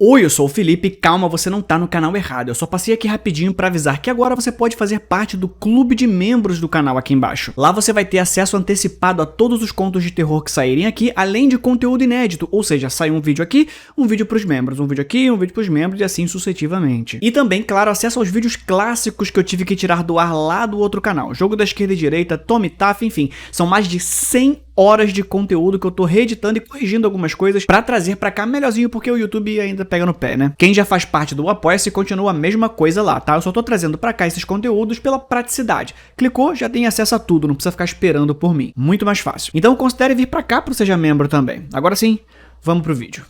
Oi, eu sou o Felipe, calma, você não tá no canal errado, eu só passei aqui rapidinho pra avisar que agora você pode fazer parte do clube de membros do canal aqui embaixo. Lá você vai ter acesso antecipado a todos os contos de terror que saírem aqui, além de conteúdo inédito, ou seja, sai um vídeo aqui, um vídeo pros membros, um vídeo aqui, um vídeo pros membros e assim sucessivamente. E também, claro, acesso aos vídeos clássicos que eu tive que tirar do ar lá do outro canal, Jogo da Esquerda e Direita, Tommy Taff, enfim, são mais de 100 horas de conteúdo que eu tô reeditando e corrigindo algumas coisas pra trazer pra cá melhorzinho, porque o YouTube ainda pega no pé, né? Quem já faz parte do Apoia-se continua a mesma coisa lá, tá? Eu só tô trazendo pra cá esses conteúdos pela praticidade. Clicou, já tem acesso a tudo, não precisa ficar esperando por mim. Muito mais fácil. Então considere vir pra cá pro Seja Membro também. Agora sim, vamos pro vídeo.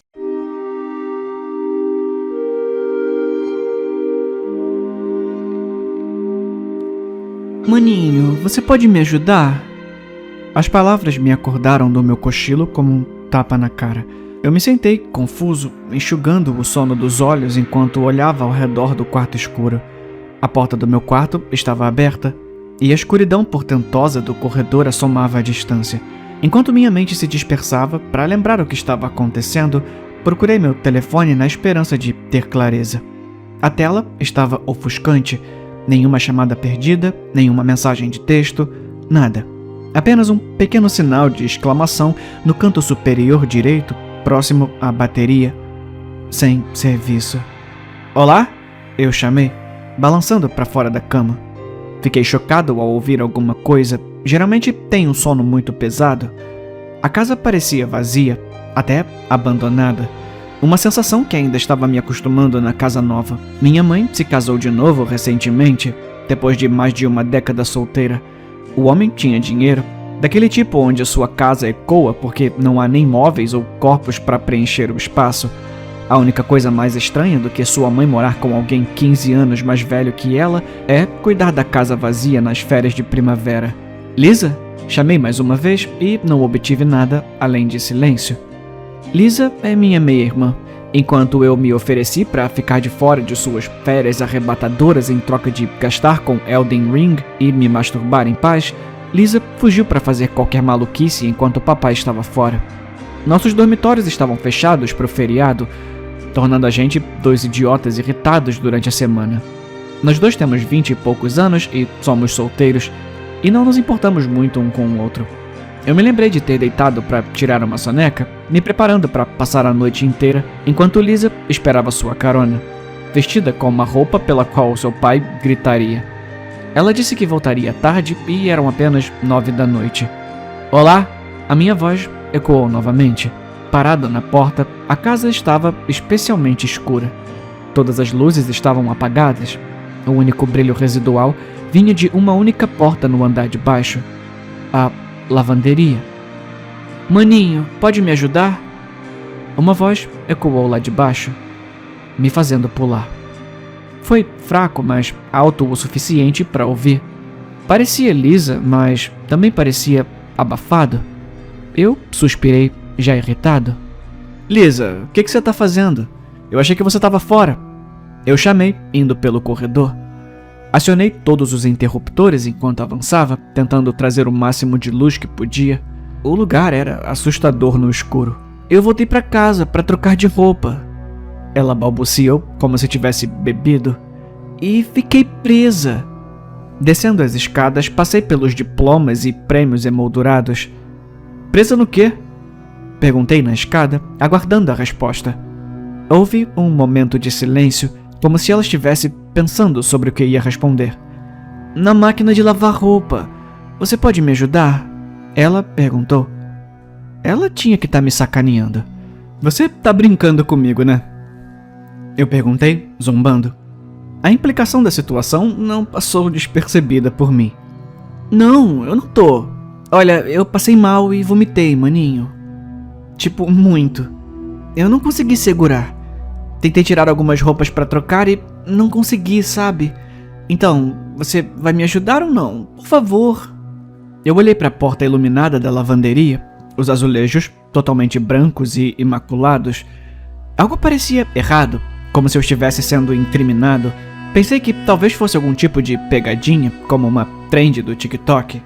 Maninho, você pode me ajudar? As palavras me acordaram do meu cochilo como um tapa na cara. Eu me sentei, confuso, enxugando o sono dos olhos enquanto olhava ao redor do quarto escuro. A porta do meu quarto estava aberta, e a escuridão portentosa do corredor assomava à distância. Enquanto minha mente se dispersava para lembrar o que estava acontecendo, procurei meu telefone na esperança de ter clareza. A tela estava ofuscante, nenhuma chamada perdida, nenhuma mensagem de texto, nada. Apenas um pequeno sinal de exclamação no canto superior direito, próximo à bateria. Sem serviço. Olá? Eu chamei, balançando para fora da cama. Fiquei chocado ao ouvir alguma coisa. Geralmente tenho um sono muito pesado. A casa parecia vazia, até abandonada. Uma sensação que ainda estava me acostumando na casa nova. Minha mãe se casou de novo recentemente, depois de mais de uma década solteira. O homem tinha dinheiro, daquele tipo onde sua casa ecoa porque não há nem móveis ou corpos para preencher o espaço. A única coisa mais estranha do que sua mãe morar com alguém 15 anos mais velho que ela é cuidar da casa vazia nas férias de primavera. Lisa? Chamei mais uma vez e não obtive nada além de silêncio. Lisa é minha meia-irmã. Enquanto eu me ofereci para ficar de fora de suas férias arrebatadoras em troca de gastar com Elden Ring e me masturbar em paz, Lisa fugiu para fazer qualquer maluquice enquanto o papai estava fora. Nossos dormitórios estavam fechados para o feriado, tornando a gente dois idiotas irritados durante a semana. Nós dois temos 20 e poucos anos e somos solteiros, e não nos importamos muito um com o outro. Eu me lembrei de ter deitado para tirar uma soneca, me preparando para passar a noite inteira, enquanto Lisa esperava sua carona, vestida com uma roupa pela qual seu pai gritaria. Ela disse que voltaria tarde e eram apenas 9 da noite. Olá! A minha voz ecoou novamente. Parada na porta, a casa estava especialmente escura. Todas as luzes estavam apagadas. O único brilho residual vinha de uma única porta no andar de baixo. A lavanderia. Maninho, pode me ajudar? Uma voz ecoou lá de baixo, me fazendo pular. Foi fraco, mas alto o suficiente para ouvir. Parecia Lisa, mas também parecia abafado. Eu suspirei, já irritado. Lisa, o que você tá fazendo? Eu achei que você estava fora. Eu chamei, indo pelo corredor. Acionei todos os interruptores enquanto avançava, tentando trazer o máximo de luz que podia. O lugar era assustador no escuro. Eu voltei para casa para trocar de roupa. Ela balbuciou, como se tivesse bebido. E fiquei presa. Descendo as escadas, passei pelos diplomas e prêmios emoldurados. Presa no quê? Perguntei na escada, aguardando a resposta. Houve um momento de silêncio, como se ela estivesse pensando sobre o que ia responder. Na máquina de lavar roupa. Você pode me ajudar? Ela perguntou. Ela tinha que estar me sacaneando. Você tá brincando comigo, né? Eu perguntei, zombando. A implicação da situação não passou despercebida por mim. Não, eu não tô. Olha, eu passei mal e vomitei, maninho. Tipo, muito. Eu não consegui segurar. Tentei tirar algumas roupas pra trocar e não consegui, sabe? Então, você vai me ajudar ou não? Por favor. Eu olhei para a porta iluminada da lavanderia, os azulejos totalmente brancos e imaculados. Algo parecia errado, como se eu estivesse sendo incriminado. Pensei que talvez fosse algum tipo de pegadinha, como uma trend do TikTok.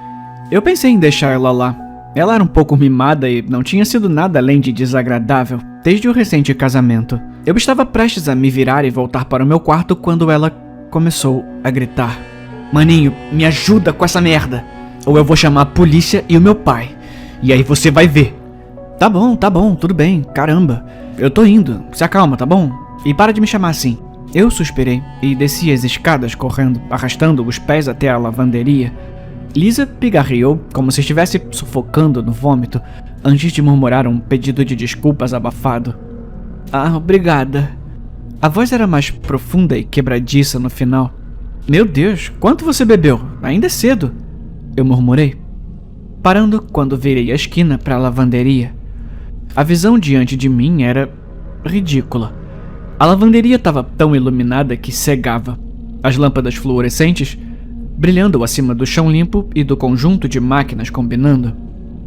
Eu pensei em deixar ela lá, Ela era um pouco mimada e não tinha sido nada além de desagradável desde o recente casamento. Eu estava prestes a me virar e voltar para o meu quarto quando ela começou a gritar: "Maninho, me ajuda com essa merda, ou eu vou chamar a polícia e o meu pai. E aí você vai ver." Tá bom, tudo bem, caramba. Eu tô indo, se acalma, tá bom? E para de me chamar assim." Eu suspirei e desci as escadas correndo, arrastando os pés até a lavanderia. Lisa pigarreou como se estivesse sufocando no vômito, antes de murmurar um pedido de desculpas abafado. "Ah, obrigada." A voz era mais profunda e quebradiça no final. "Meu Deus, quanto você bebeu? Ainda é cedo." Eu murmurei, parando quando virei a esquina para a lavanderia. A visão diante de mim era ridícula. A lavanderia estava tão iluminada que cegava. As lâmpadas fluorescentes brilhando acima do chão limpo e do conjunto de máquinas combinando.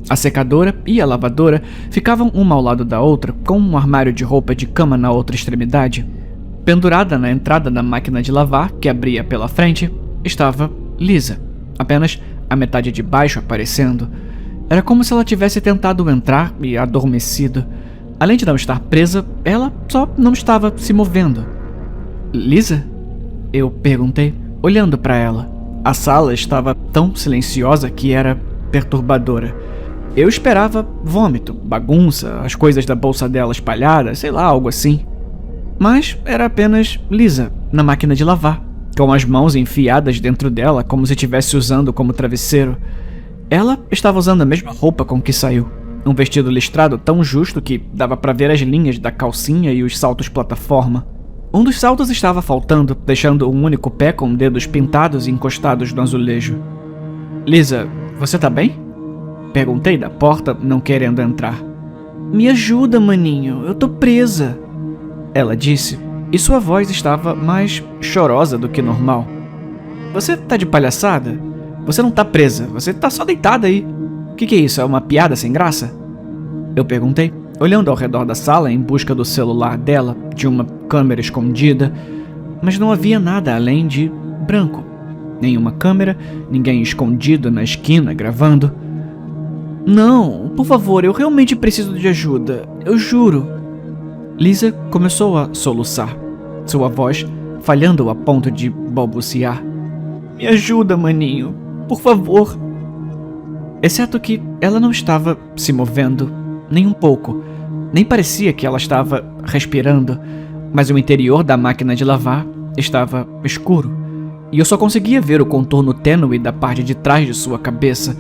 A secadora e a lavadora ficavam uma ao lado da outra, com um armário de roupa de cama na outra extremidade. Pendurada na entrada da máquina de lavar, que abria pela frente, estava Lisa, apenas a metade de baixo aparecendo. Era como se ela tivesse tentado entrar e adormecido. Além de não estar presa, ela só não estava se movendo. "Lisa?" Eu perguntei, olhando para ela. A sala estava tão silenciosa que era perturbadora. Eu esperava vômito, bagunça, as coisas da bolsa dela espalhadas, sei lá, algo assim. Mas era apenas Lisa, na máquina de lavar, com as mãos enfiadas dentro dela como se estivesse usando como travesseiro. Ela estava usando a mesma roupa com que saiu. Um vestido listrado tão justo que dava para ver as linhas da calcinha e os saltos plataforma. Um dos saltos estava faltando, deixando um único pé com dedos pintados e encostados no azulejo. "Lisa, você tá bem?" Perguntei da porta, não querendo entrar. "Me ajuda, maninho, eu tô presa." Ela disse, e sua voz estava mais chorosa do que normal. "Você tá de palhaçada? Você não tá presa, você tá só deitada aí. O que é isso, é uma piada sem graça?" Eu perguntei, olhando ao redor da sala em busca do celular dela, de uma câmera escondida, mas não havia nada além de branco. Nenhuma câmera, ninguém escondido na esquina gravando. "Não, por favor, eu realmente preciso de ajuda, eu juro." Lisa começou a soluçar, sua voz falhando a ponto de balbuciar. "Me ajuda, maninho, por favor." Exceto que ela não estava se movendo, nem um pouco. Nem parecia que ela estava respirando, mas o interior da máquina de lavar estava escuro, e eu só conseguia ver o contorno tênue da parte de trás de sua cabeça,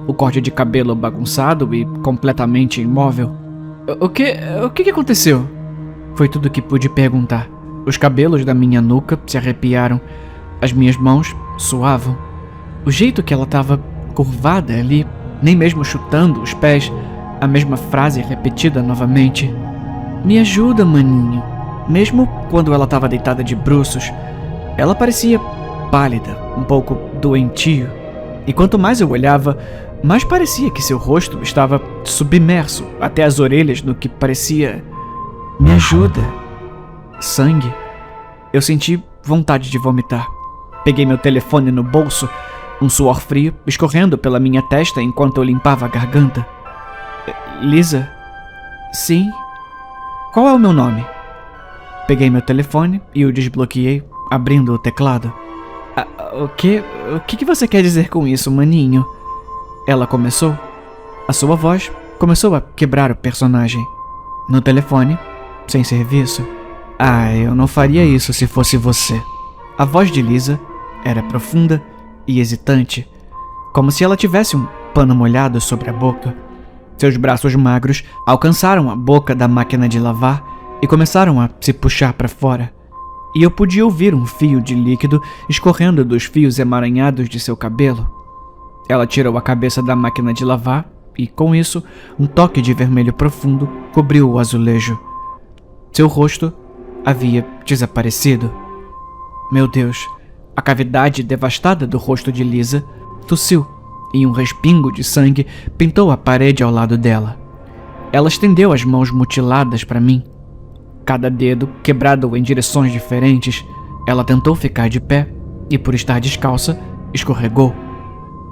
o corte de cabelo bagunçado e completamente imóvel. O que aconteceu?" Foi tudo que pude perguntar. Os cabelos da minha nuca se arrepiaram, as minhas mãos suavam. O jeito que ela estava curvada ali, nem mesmo chutando os pés, a mesma frase repetida novamente. "Me ajuda, maninho." Mesmo quando ela estava deitada de bruços, ela parecia pálida, um pouco doentio. E quanto mais eu olhava, mais parecia que seu rosto estava submerso até as orelhas no que parecia... "Me ajuda." Sangue. Eu senti vontade de vomitar. Peguei meu telefone no bolso, um suor frio escorrendo pela minha testa enquanto eu limpava a garganta. "Lisa?" "Sim." "Qual é o meu nome?" Peguei meu telefone e o desbloqueei, abrindo o teclado. O que você quer dizer com isso, maninho?" Ela começou. A sua voz começou a quebrar o personagem. No telefone, sem serviço. Eu não faria isso se fosse você." A voz de Lisa era profunda e hesitante, como se ela tivesse um pano molhado sobre a boca. Seus braços magros alcançaram a boca da máquina de lavar e começaram a se puxar para fora. E eu podia ouvir um fio de líquido escorrendo dos fios emaranhados de seu cabelo. Ela tirou a cabeça da máquina de lavar e, com isso, um toque de vermelho profundo cobriu o azulejo. Seu rosto havia desaparecido. Meu Deus, a cavidade devastada do rosto de Lisa tossiu e um respingo de sangue pintou a parede ao lado dela. Ela estendeu as mãos mutiladas para mim. Cada dedo quebrado em direções diferentes. Ela tentou ficar de pé e, por estar descalça, escorregou.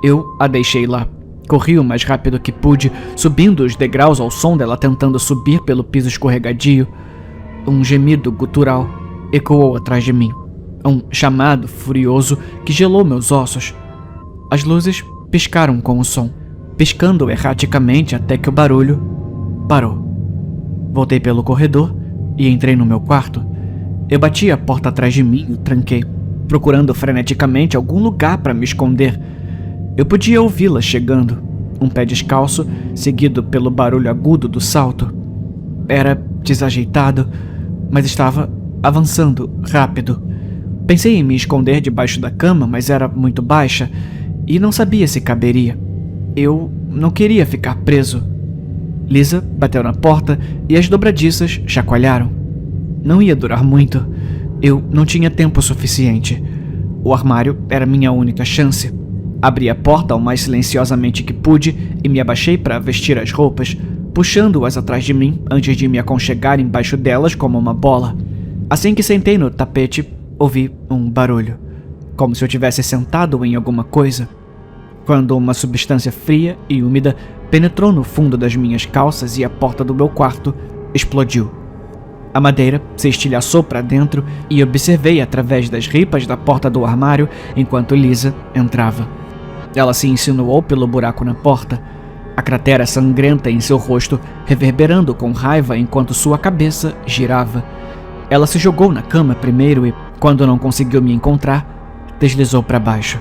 Eu a deixei lá, Corri o mais rápido que pude, subindo os degraus ao som dela tentando subir pelo piso escorregadio. Um gemido gutural ecoou atrás de mim. Um chamado furioso que gelou meus ossos. As luzes piscaram com o som, piscando erraticamente até que o barulho parou. Voltei pelo corredor e entrei no meu quarto. Eu bati a porta atrás de mim e tranquei, procurando freneticamente algum lugar para me esconder. Eu podia ouvi-la chegando, um pé descalço, seguido pelo barulho agudo do salto. Era desajeitado, mas estava avançando rápido. Pensei em me esconder debaixo da cama, mas era muito baixa e não sabia se caberia. Eu não queria ficar preso. Lisa bateu na porta e as dobradiças chacoalharam. Não ia durar muito. Eu não tinha tempo suficiente. O armário era minha única chance. Abri a porta o mais silenciosamente que pude e me abaixei para vestir as roupas, puxando-as atrás de mim antes de me aconchegar embaixo delas como uma bola. Assim que sentei no tapete, ouvi um barulho, como se eu tivesse sentado em alguma coisa, quando uma substância fria e úmida penetrou no fundo das minhas calças e a porta do meu quarto explodiu. A madeira se estilhaçou para dentro e observei através das ripas da porta do armário enquanto Lisa entrava. Ela se insinuou pelo buraco na porta, a cratera sangrenta em seu rosto reverberando com raiva enquanto sua cabeça girava. Ela se jogou na cama primeiro e, quando não conseguiu me encontrar, deslizou para baixo.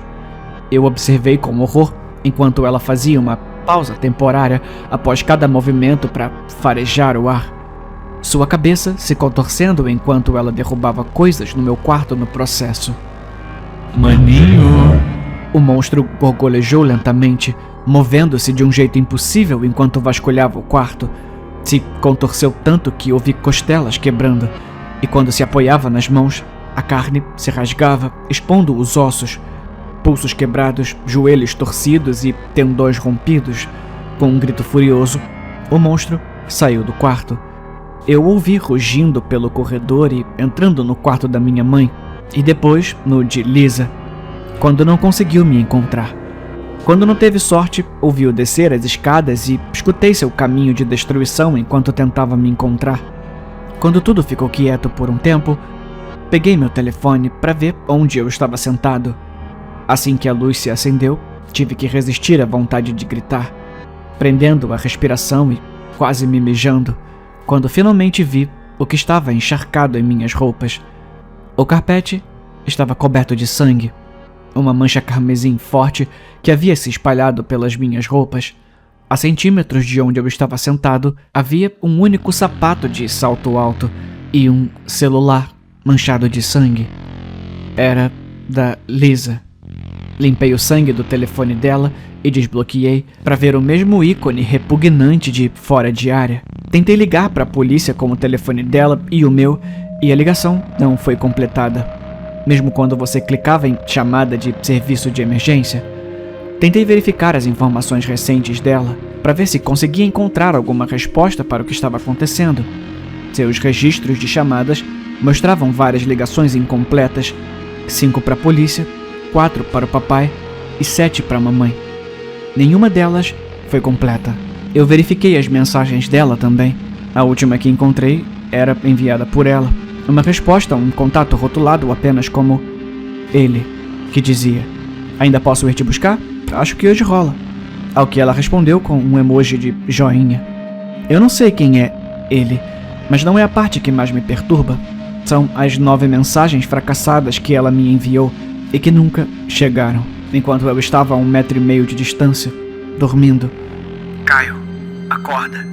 Eu observei com horror enquanto ela fazia uma pausa temporária após cada movimento para farejar o ar. Sua cabeça se contorcendo enquanto ela derrubava coisas no meu quarto no processo. Maninho! O monstro gorgolejou lentamente, movendo-se de um jeito impossível enquanto vasculhava o quarto. Se contorceu tanto que ouvi costelas quebrando, e quando se apoiava nas mãos, a carne se rasgava, expondo os ossos, pulsos quebrados, joelhos torcidos e tendões rompidos. Com um grito furioso, o monstro saiu do quarto. Eu ouvi rugindo pelo corredor e entrando no quarto da minha mãe, e depois no de Lisa, quando não conseguiu me encontrar. Quando não teve sorte, ouvi-o descer as escadas e escutei seu caminho de destruição enquanto tentava me encontrar. Quando tudo ficou quieto por um tempo, peguei meu telefone para ver onde eu estava sentado. Assim que a luz se acendeu, tive que resistir à vontade de gritar, prendendo a respiração e quase me mijando, quando finalmente vi o que estava encharcado em minhas roupas. O carpete estava coberto de sangue, uma mancha carmesim forte que havia se espalhado pelas minhas roupas. A centímetros de onde eu estava sentado, havia um único sapato de salto alto e um celular manchado de sangue. Era da Lisa. Limpei o sangue do telefone dela e desbloqueei para ver o mesmo ícone repugnante de fora de área. Tentei ligar para a polícia com o telefone dela e o meu, e a ligação não foi completada, mesmo quando você clicava em chamada de serviço de emergência. Tentei verificar as informações recentes dela para ver se conseguia encontrar alguma resposta para o que estava acontecendo. Seus registros de chamadas mostravam várias ligações incompletas, 5 para a polícia, 4 para o papai e 7 para a mamãe. Nenhuma delas foi completa. Eu verifiquei as mensagens dela também. A última que encontrei era enviada por ela. Uma resposta a um contato rotulado apenas como ele, que dizia: "Ainda posso ir te buscar? Acho que hoje rola." Ao que ela respondeu com um emoji de joinha. Eu não sei quem é ele, mas não é a parte que mais me perturba. São as 9 mensagens fracassadas que ela me enviou e que nunca chegaram, enquanto eu estava a 1,5 metro de distância, dormindo. "Caio, acorda.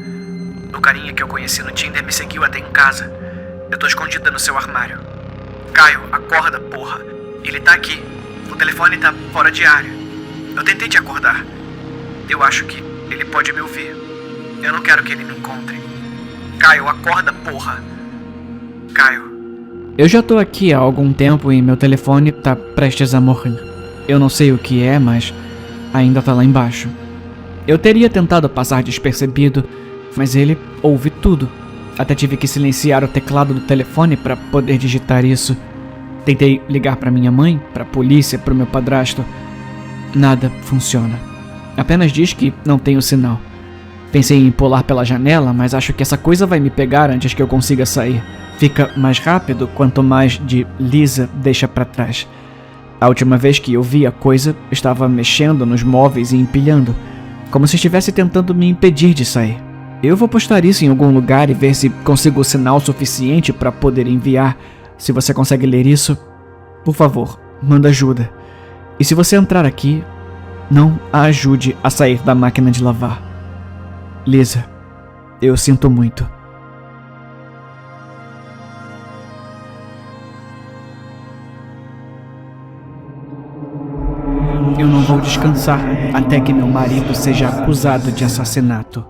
O carinha que eu conheci no Tinder me seguiu até em casa. Eu tô escondida no seu armário. Caio, acorda, porra. Ele tá aqui. O telefone tá fora de área. Eu tentei te acordar. Eu acho que ele pode me ouvir. Eu não quero que ele me encontre. Caio, acorda, porra. Caio." Eu já tô aqui há algum tempo e meu telefone tá prestes a morrer. Eu não sei o que é, mas ainda tá lá embaixo. Eu teria tentado passar despercebido, mas ele ouve tudo. Até tive que silenciar o teclado do telefone para poder digitar isso. Tentei ligar para minha mãe, para a polícia, para o meu padrasto. Nada funciona. Apenas diz que não tenho sinal. Pensei em pular pela janela, mas acho que essa coisa vai me pegar antes que eu consiga sair. Fica mais rápido quanto mais de Lisa deixa pra trás. A última vez que eu vi a coisa, estava mexendo nos móveis e empilhando, como se estivesse tentando me impedir de sair. Eu vou postar isso em algum lugar e ver se consigo o sinal suficiente para poder enviar. Se você consegue ler isso, por favor, manda ajuda. E se você entrar aqui, não a ajude a sair da máquina de lavar. Lisa, eu sinto muito. Eu não vou descansar até que meu marido seja acusado de assassinato.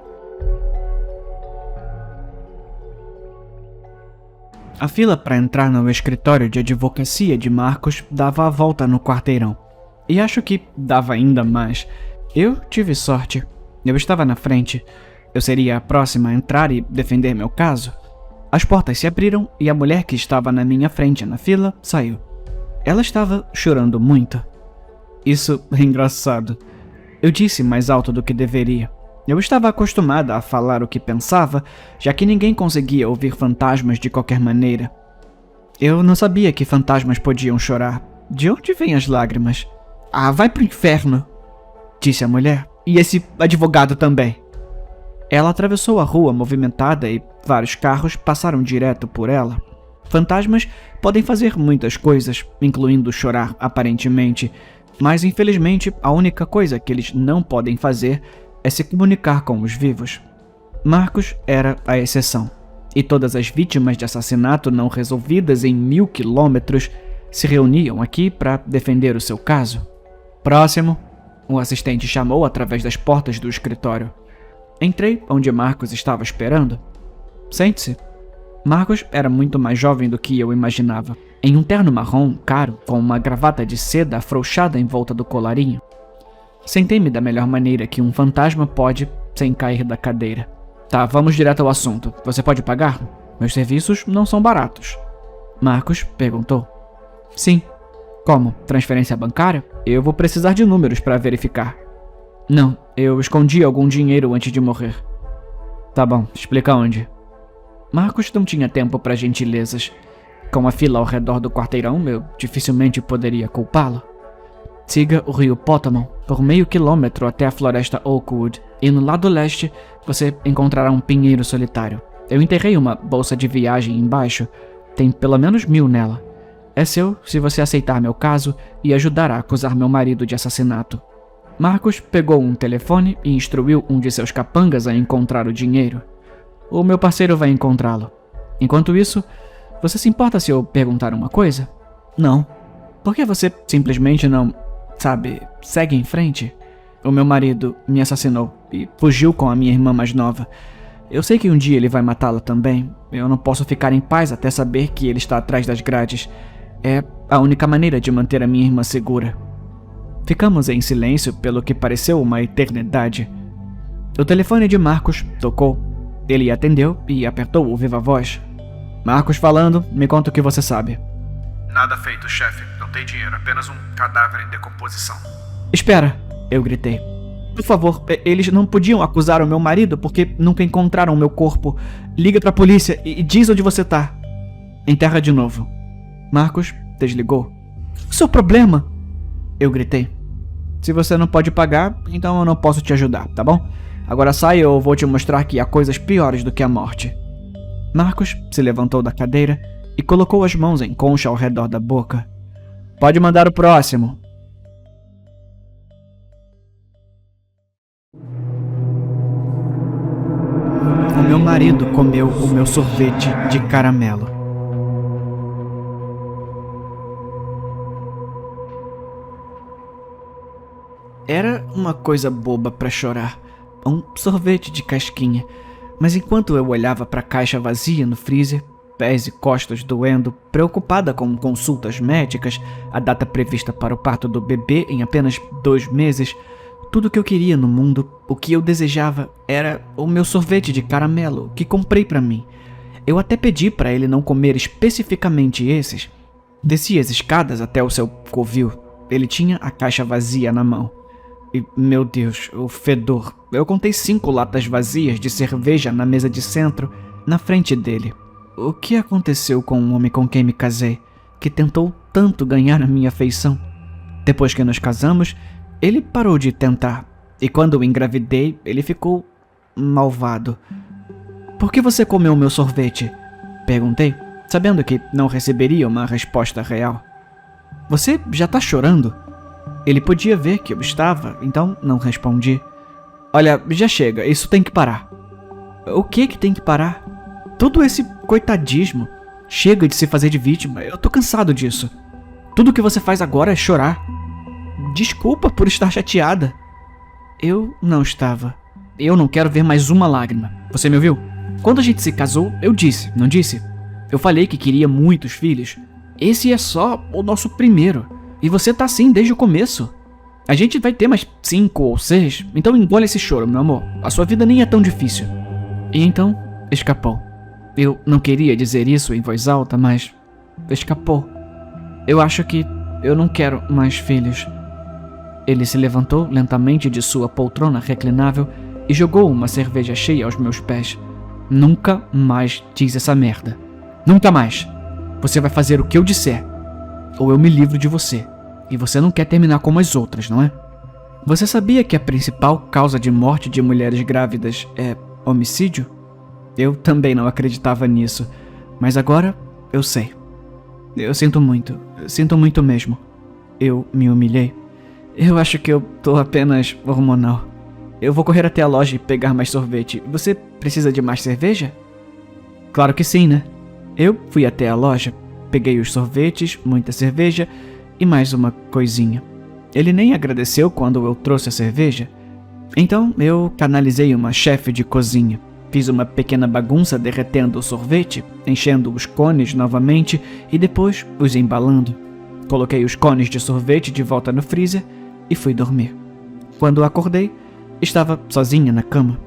A fila para entrar no escritório de advocacia de Marcos dava a volta no quarteirão. E acho que dava ainda mais. Eu tive sorte. Eu estava na frente. Eu seria a próxima a entrar e defender meu caso. As portas se abriram e a mulher que estava na minha frente na fila saiu. Ela estava chorando muito. Isso é engraçado. Eu disse mais alto do que deveria. Eu estava acostumada a falar o que pensava, já que ninguém conseguia ouvir fantasmas de qualquer maneira. Eu não sabia que fantasmas podiam chorar. De onde vêm as lágrimas? Ah, vai pro inferno, disse a mulher. E esse advogado também. Ela atravessou a rua movimentada e vários carros passaram direto por ela. Fantasmas podem fazer muitas coisas, incluindo chorar aparentemente, mas infelizmente a única coisa que eles não podem fazer é se comunicar com os vivos. Marcos era a exceção, e todas as vítimas de assassinato não resolvidas em 1000 quilômetros se reuniam aqui para defender o seu caso. Próximo, o assistente chamou através das portas do escritório. Entrei onde Marcos estava esperando. Sente-se. Marcos era muito mais jovem do que eu imaginava, em um terno marrom caro com uma gravata de seda afrouxada em volta do colarinho. Sentei-me da melhor maneira que um fantasma pode, sem cair da cadeira. Tá, vamos direto ao assunto. Você pode pagar? Meus serviços não são baratos. Marcos perguntou. Sim. Como? Transferência bancária? Eu vou precisar de números para verificar. Não, eu escondi algum dinheiro antes de morrer. Tá bom, explica onde. Marcos não tinha tempo para gentilezas. Com a fila ao redor do quarteirão, eu dificilmente poderia culpá-lo. Siga o rio Potamon por meio quilômetro até a floresta Oakwood, e no lado leste você encontrará um pinheiro solitário. Eu enterrei uma bolsa de viagem embaixo, tem pelo menos 1000 nela. É seu se você aceitar meu caso e ajudar a acusar meu marido de assassinato. Marcos pegou um telefone e instruiu um de seus capangas a encontrar o dinheiro. O meu parceiro vai encontrá-lo. Enquanto isso, você se importa se eu perguntar uma coisa? Não. Por que você simplesmente não, segue em frente? O meu marido me assassinou e fugiu com a minha irmã mais nova. Eu sei que um dia ele vai matá-la também. Eu não posso ficar em paz até saber que ele está atrás das grades. É a única maneira de manter a minha irmã segura. Ficamos em silêncio pelo que pareceu uma eternidade. O telefone de Marcos tocou. Ele atendeu e apertou o viva-voz. Marcos falando, me conta o que você sabe. Nada feito, chefe. Não tem dinheiro, apenas um cadáver em decomposição. Espera, eu gritei. Por favor, eles não podiam acusar o meu marido porque nunca encontraram o meu corpo. Liga pra polícia e diz onde você tá. Enterra de novo. Marcos desligou. Qual é o seu problema? Eu gritei. Se você não pode pagar, então eu não posso te ajudar, tá bom? Agora sai ou eu vou te mostrar que há coisas piores do que a morte. Marcos se levantou da cadeira e colocou as mãos em concha ao redor da boca. Pode mandar o próximo. O meu marido comeu o meu sorvete de caramelo. Era uma coisa boba para chorar. Um sorvete de casquinha. Mas enquanto eu olhava para a caixa vazia no freezer, pés e costas doendo, preocupada com consultas médicas, a data prevista para o parto do bebê em apenas 2 meses, tudo o que eu queria no mundo, o que eu desejava, era o meu sorvete de caramelo que comprei para mim. Eu até pedi para ele não comer especificamente esses. Desci as escadas até o seu covil. Ele tinha a caixa vazia na mão. E, meu Deus, o fedor. Eu contei 5 latas vazias de cerveja na mesa de centro, na frente dele. O que aconteceu com o homem com quem me casei, que tentou tanto ganhar a minha afeição? Depois que nos casamos, ele parou de tentar. E quando eu engravidei, ele ficou malvado. Por que você comeu meu sorvete? Perguntei, sabendo que não receberia uma resposta real. Você já tá chorando? Ele podia ver que eu estava, então não respondi. Olha, já chega, isso tem que parar. O que tem que parar? Todo esse coitadismo. Chega de se fazer de vítima, eu tô cansado disso. Tudo que você faz agora é chorar. Desculpa por estar chateada. Eu não estava. Eu não quero ver mais uma lágrima. Você me ouviu? Quando a gente se casou, eu disse, não disse? Eu falei que queria muitos filhos. Esse é só o nosso primeiro. E você tá assim desde o começo. A gente vai ter mais 5 ou 6, então engole esse choro, meu amor. A sua vida nem é tão difícil. E então, escapou. Eu não queria dizer isso em voz alta, mas escapou. Eu acho que eu não quero mais filhos. Ele se levantou lentamente de sua poltrona reclinável e jogou uma cerveja cheia aos meus pés. Nunca mais diz essa merda. Nunca mais. Você vai fazer o que eu disser, ou eu me livro de você. E você não quer terminar como as outras, não é? Você sabia que a principal causa de morte de mulheres grávidas é homicídio? Eu também não acreditava nisso, mas agora eu sei. Eu sinto muito mesmo. Eu me humilhei. Eu acho que eu tô apenas hormonal. Eu vou correr até a loja e pegar mais sorvete. Você precisa de mais cerveja? Claro que sim, né? Eu fui até a loja, peguei os sorvetes, muita cerveja e mais uma coisinha. Ele nem agradeceu quando eu trouxe a cerveja. Então eu canalizei uma chefe de cozinha. Fiz uma pequena bagunça derretendo o sorvete, enchendo os cones novamente e depois os embalando. Coloquei os cones de sorvete de volta no freezer e fui dormir. Quando acordei, estava sozinha na cama.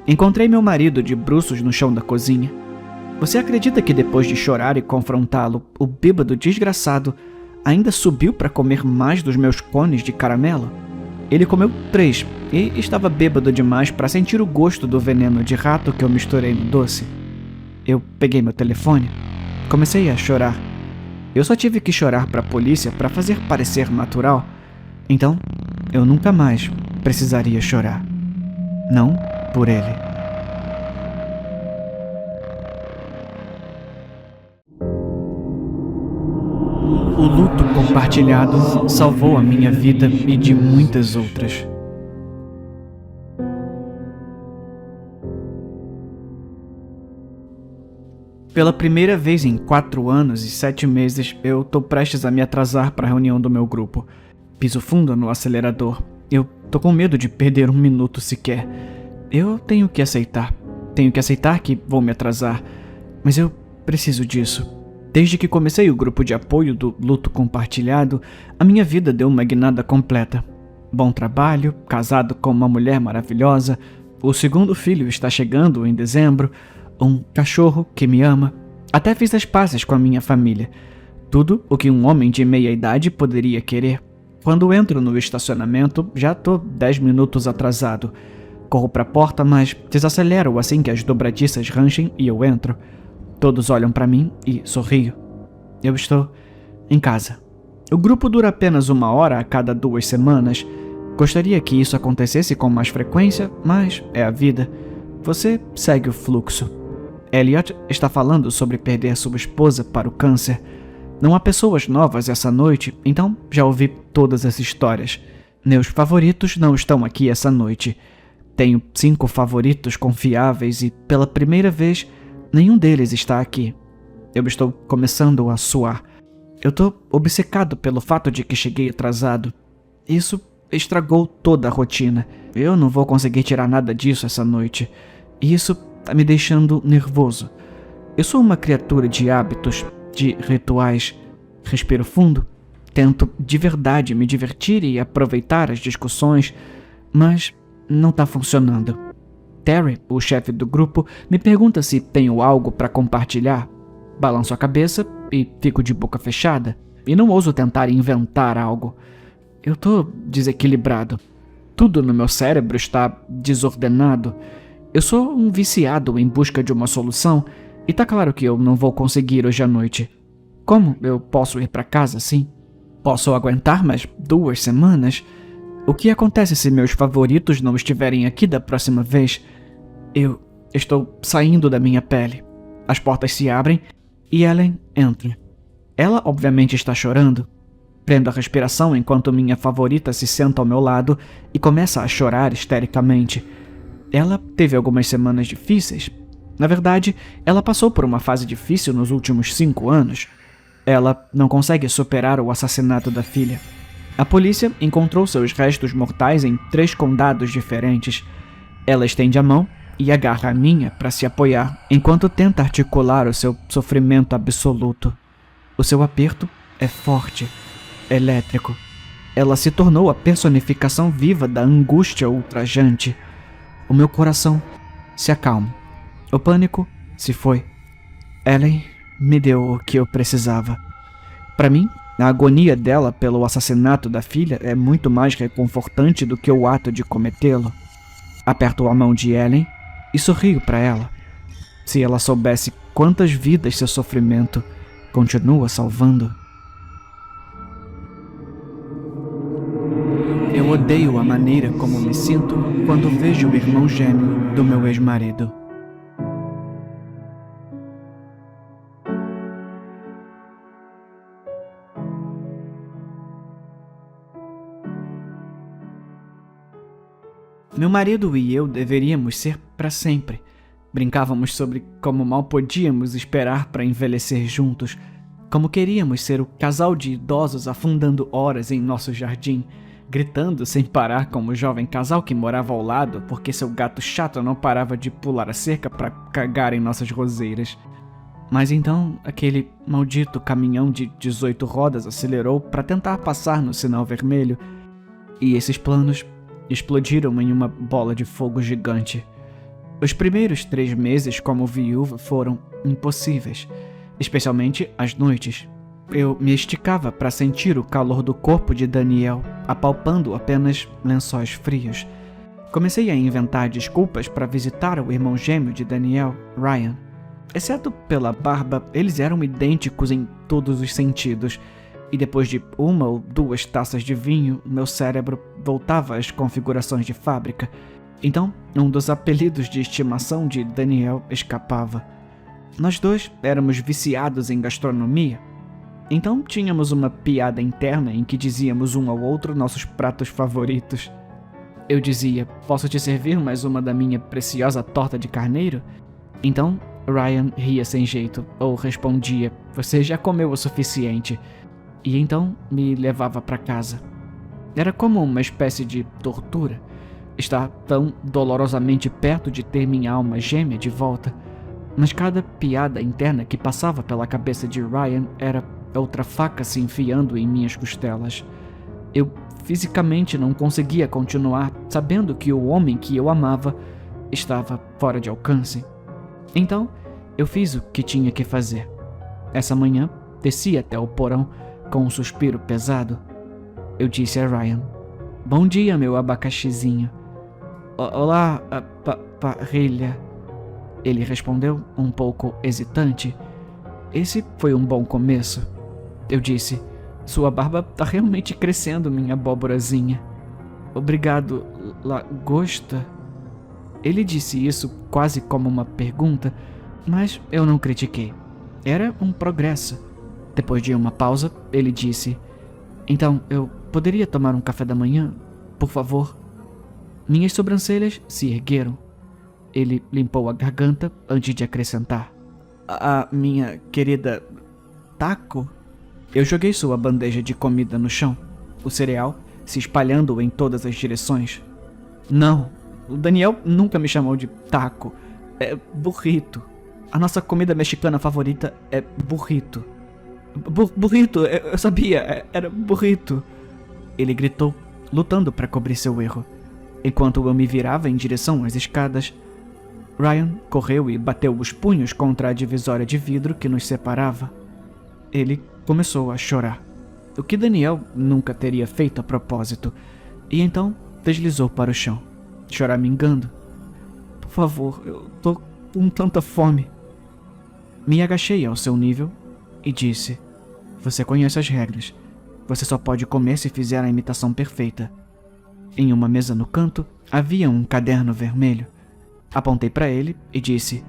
Encontrei meu marido de bruços no chão da cozinha. Você acredita que depois de chorar e confrontá-lo, o bêbado desgraçado ainda subiu para comer mais dos meus cones de caramelo? Ele comeu 3 e estava bêbado demais para sentir o gosto do veneno de rato que eu misturei no doce. Eu peguei meu telefone. Comecei a chorar. Eu só tive que chorar para a polícia para fazer parecer natural. Então, eu nunca mais precisaria chorar. Não por ele. O luto compartilhado salvou a minha vida e de muitas outras. Pela primeira vez em 4 anos e 7 meses, eu tô prestes a me atrasar para a reunião do meu grupo. Piso fundo no acelerador. Eu tô com medo de perder 1 minuto sequer. Eu tenho que aceitar. Tenho que aceitar que vou me atrasar. Mas eu preciso disso. Desde que comecei o grupo de apoio do luto compartilhado, a minha vida deu uma guinada completa. Bom trabalho, casado com uma mulher maravilhosa, o 2º filho está chegando em dezembro, um cachorro que me ama. Até fiz as pazes com a minha família. Tudo o que um homem de meia idade poderia querer. Quando entro no estacionamento, já tô 10 minutos atrasado. Corro para a porta, mas desacelero assim que as dobradiças ranchem e eu entro. Todos olham para mim e sorrio. Eu estou em casa. O grupo dura apenas 1 hora a cada 2 semanas. Gostaria que isso acontecesse com mais frequência, mas é a vida. Você segue o fluxo. Elliot está falando sobre perder sua esposa para o câncer. Não há pessoas novas essa noite, então já ouvi todas as histórias. Meus favoritos não estão aqui essa noite. Tenho 5 favoritos confiáveis e, pela primeira vez, nenhum deles está aqui. Eu estou começando a suar. Eu tô obcecado pelo fato de que cheguei atrasado. Isso estragou toda a rotina. Eu não vou conseguir tirar nada disso essa noite. E isso tá me deixando nervoso. Eu sou uma criatura de hábitos, de rituais. Respiro fundo. Tento de verdade me divertir e aproveitar as discussões, mas não tá funcionando. Terry, o chefe do grupo, me pergunta se tenho algo para compartilhar. Balanço a cabeça e fico de boca fechada, e não ouso tentar inventar algo. Eu tô desequilibrado. Tudo no meu cérebro está desordenado. Eu sou um viciado em busca de uma solução e tá claro que eu não vou conseguir hoje à noite. Como eu posso ir para casa assim? Posso aguentar mais 2 semanas? O que acontece se meus favoritos não estiverem aqui da próxima vez? Eu estou saindo da minha pele. As portas se abrem e Ellen entra. Ela obviamente está chorando. Prendo a respiração enquanto minha favorita se senta ao meu lado e começa a chorar histericamente. Ela teve algumas semanas difíceis. Na verdade, ela passou por uma fase difícil nos últimos 5 anos. Ela não consegue superar o assassinato da filha. A polícia encontrou seus restos mortais em 3 condados diferentes. Ela estende a mão e agarra a minha para se apoiar, enquanto tenta articular o seu sofrimento absoluto. O seu aperto é forte, elétrico. Ela se tornou a personificação viva da angústia ultrajante. O meu coração se acalma. O pânico se foi. Ellen me deu o que eu precisava. Para mim, a agonia dela pelo assassinato da filha é muito mais reconfortante do que o ato de cometê-lo. Aperto a mão de Ellen e sorrio para ela. Se ela soubesse quantas vidas seu sofrimento continua salvando. Eu odeio a maneira como me sinto quando vejo o irmão gêmeo do meu ex-marido. Meu marido e eu deveríamos ser para sempre. Brincávamos sobre como mal podíamos esperar para envelhecer juntos, como queríamos ser o casal de idosos afundando horas em nosso jardim, gritando sem parar como o jovem casal que morava ao lado porque seu gato chato não parava de pular a cerca para cagar em nossas roseiras. Mas então, aquele maldito caminhão de 18 rodas acelerou para tentar passar no sinal vermelho, e esses planos explodiram em uma bola de fogo gigante. Os primeiros 3 meses como viúva foram impossíveis, especialmente às noites. Eu me esticava para sentir o calor do corpo de Daniel, apalpando apenas lençóis frios. Comecei a inventar desculpas para visitar o irmão gêmeo de Daniel, Ryan. Exceto pela barba, eles eram idênticos em todos os sentidos, e depois de 1 ou 2 taças de vinho, meu cérebro voltava às configurações de fábrica. Então, um dos apelidos de estimação de Daniel escapava. Nós dois éramos viciados em gastronomia. Então, tínhamos uma piada interna em que dizíamos um ao outro nossos pratos favoritos. Eu dizia, posso te servir mais uma da minha preciosa torta de carneiro? Então, Ryan ria sem jeito, ou respondia, você já comeu o suficiente. E então me levava para casa. Era como uma espécie de tortura. Estar tão dolorosamente perto de ter minha alma gêmea de volta. Mas cada piada interna que passava pela cabeça de Ryan era outra faca se enfiando em minhas costelas. Eu fisicamente não conseguia continuar sabendo que o homem que eu amava estava fora de alcance. Então, eu fiz o que tinha que fazer. Essa manhã, desci até o porão com um suspiro pesado. Eu disse a Ryan, bom dia, meu abacaxizinho. Olá, parrilha. Ele respondeu um pouco hesitante. Esse foi um bom começo. Eu disse, sua barba tá realmente crescendo, minha abóborazinha. Obrigado, lagosta. Ele disse isso quase como uma pergunta, mas eu não critiquei. Era um progresso. Depois de uma pausa, ele disse, então, eu poderia tomar um café da manhã, por favor? Minhas sobrancelhas se ergueram. Ele limpou a garganta antes de acrescentar. Minha querida taco? Eu joguei sua bandeja de comida no chão, o cereal se espalhando em todas as direções. Não, o Daniel nunca me chamou de taco. É burrito. A nossa comida mexicana favorita é burrito. Burrito, eu sabia, era burrito. Ele gritou, lutando para cobrir seu erro. Enquanto eu me virava em direção às escadas, Ryan correu e bateu os punhos contra a divisória de vidro que nos separava. Ele começou a chorar, o que Daniel nunca teria feito a propósito, e então deslizou para o chão, choramingando. Por favor, eu tô com tanta fome. Me agachei ao seu nível e disse: você conhece as regras. Você só pode comer se fizer a imitação perfeita. Em uma mesa no canto, havia um caderno vermelho. Apontei para ele e disse: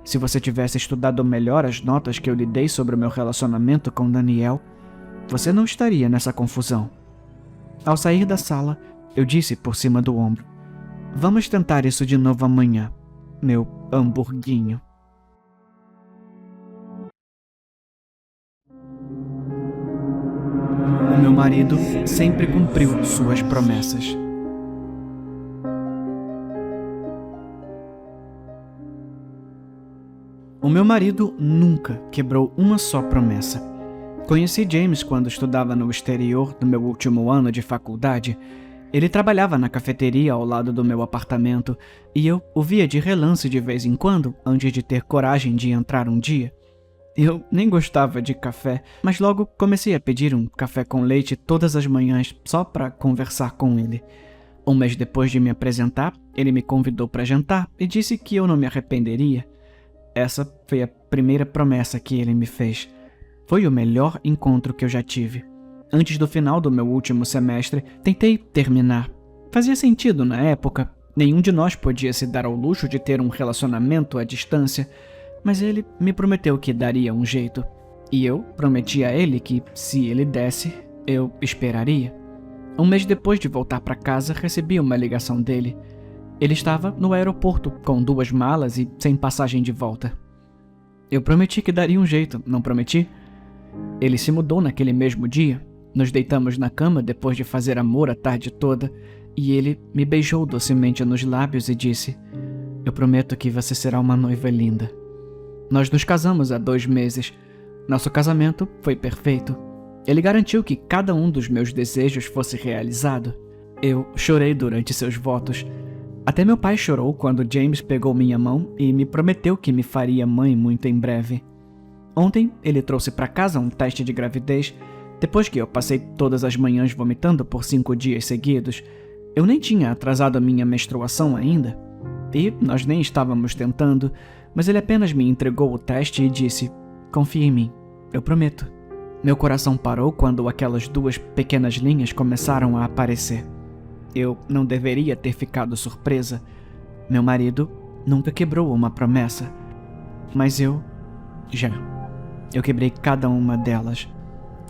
se você tivesse estudado melhor as notas que eu lhe dei sobre o meu relacionamento com Daniel, você não estaria nessa confusão. Ao sair da sala, eu disse por cima do ombro: vamos tentar isso de novo amanhã, meu hamburguinho. O meu marido sempre cumpriu suas promessas. O meu marido nunca quebrou uma só promessa. Conheci James quando estudava no exterior no meu último ano de faculdade. Ele trabalhava na cafeteria ao lado do meu apartamento e eu o via de relance de vez em quando, antes de ter coragem de entrar um dia. Eu nem gostava de café, mas logo comecei a pedir um café com leite todas as manhãs só para conversar com ele. Um mês depois de me apresentar, ele me convidou para jantar e disse que eu não me arrependeria. Essa foi a primeira promessa que ele me fez. Foi o melhor encontro que eu já tive. Antes do final do meu último semestre, tentei terminar. Fazia sentido na época. Nenhum de nós podia se dar ao luxo de ter um relacionamento à distância, mas ele me prometeu que daria um jeito. E eu prometi a ele que, se ele desse, eu esperaria. Um mês depois de voltar para casa, recebi uma ligação dele. Ele estava no aeroporto, com 2 malas e sem passagem de volta. Eu prometi que daria um jeito, não prometi? Ele se mudou naquele mesmo dia. Nos deitamos na cama depois de fazer amor a tarde toda, e ele me beijou docemente nos lábios e disse: eu prometo que você será uma noiva linda. Nós nos casamos há 2 meses. Nosso casamento foi perfeito. Ele garantiu que cada um dos meus desejos fosse realizado. Eu chorei durante seus votos. Até meu pai chorou quando James pegou minha mão e me prometeu que me faria mãe muito em breve. Ontem, ele trouxe para casa um teste de gravidez. Depois que eu passei todas as manhãs vomitando por 5 dias seguidos, eu nem tinha atrasado a minha menstruação ainda. E nós nem estávamos tentando, mas ele apenas me entregou o teste e disse: confie em mim, eu prometo. Meu coração parou quando aquelas 2 pequenas linhas começaram a aparecer. Eu não deveria ter ficado surpresa. Meu marido nunca quebrou uma promessa. Mas eu quebrei cada uma delas.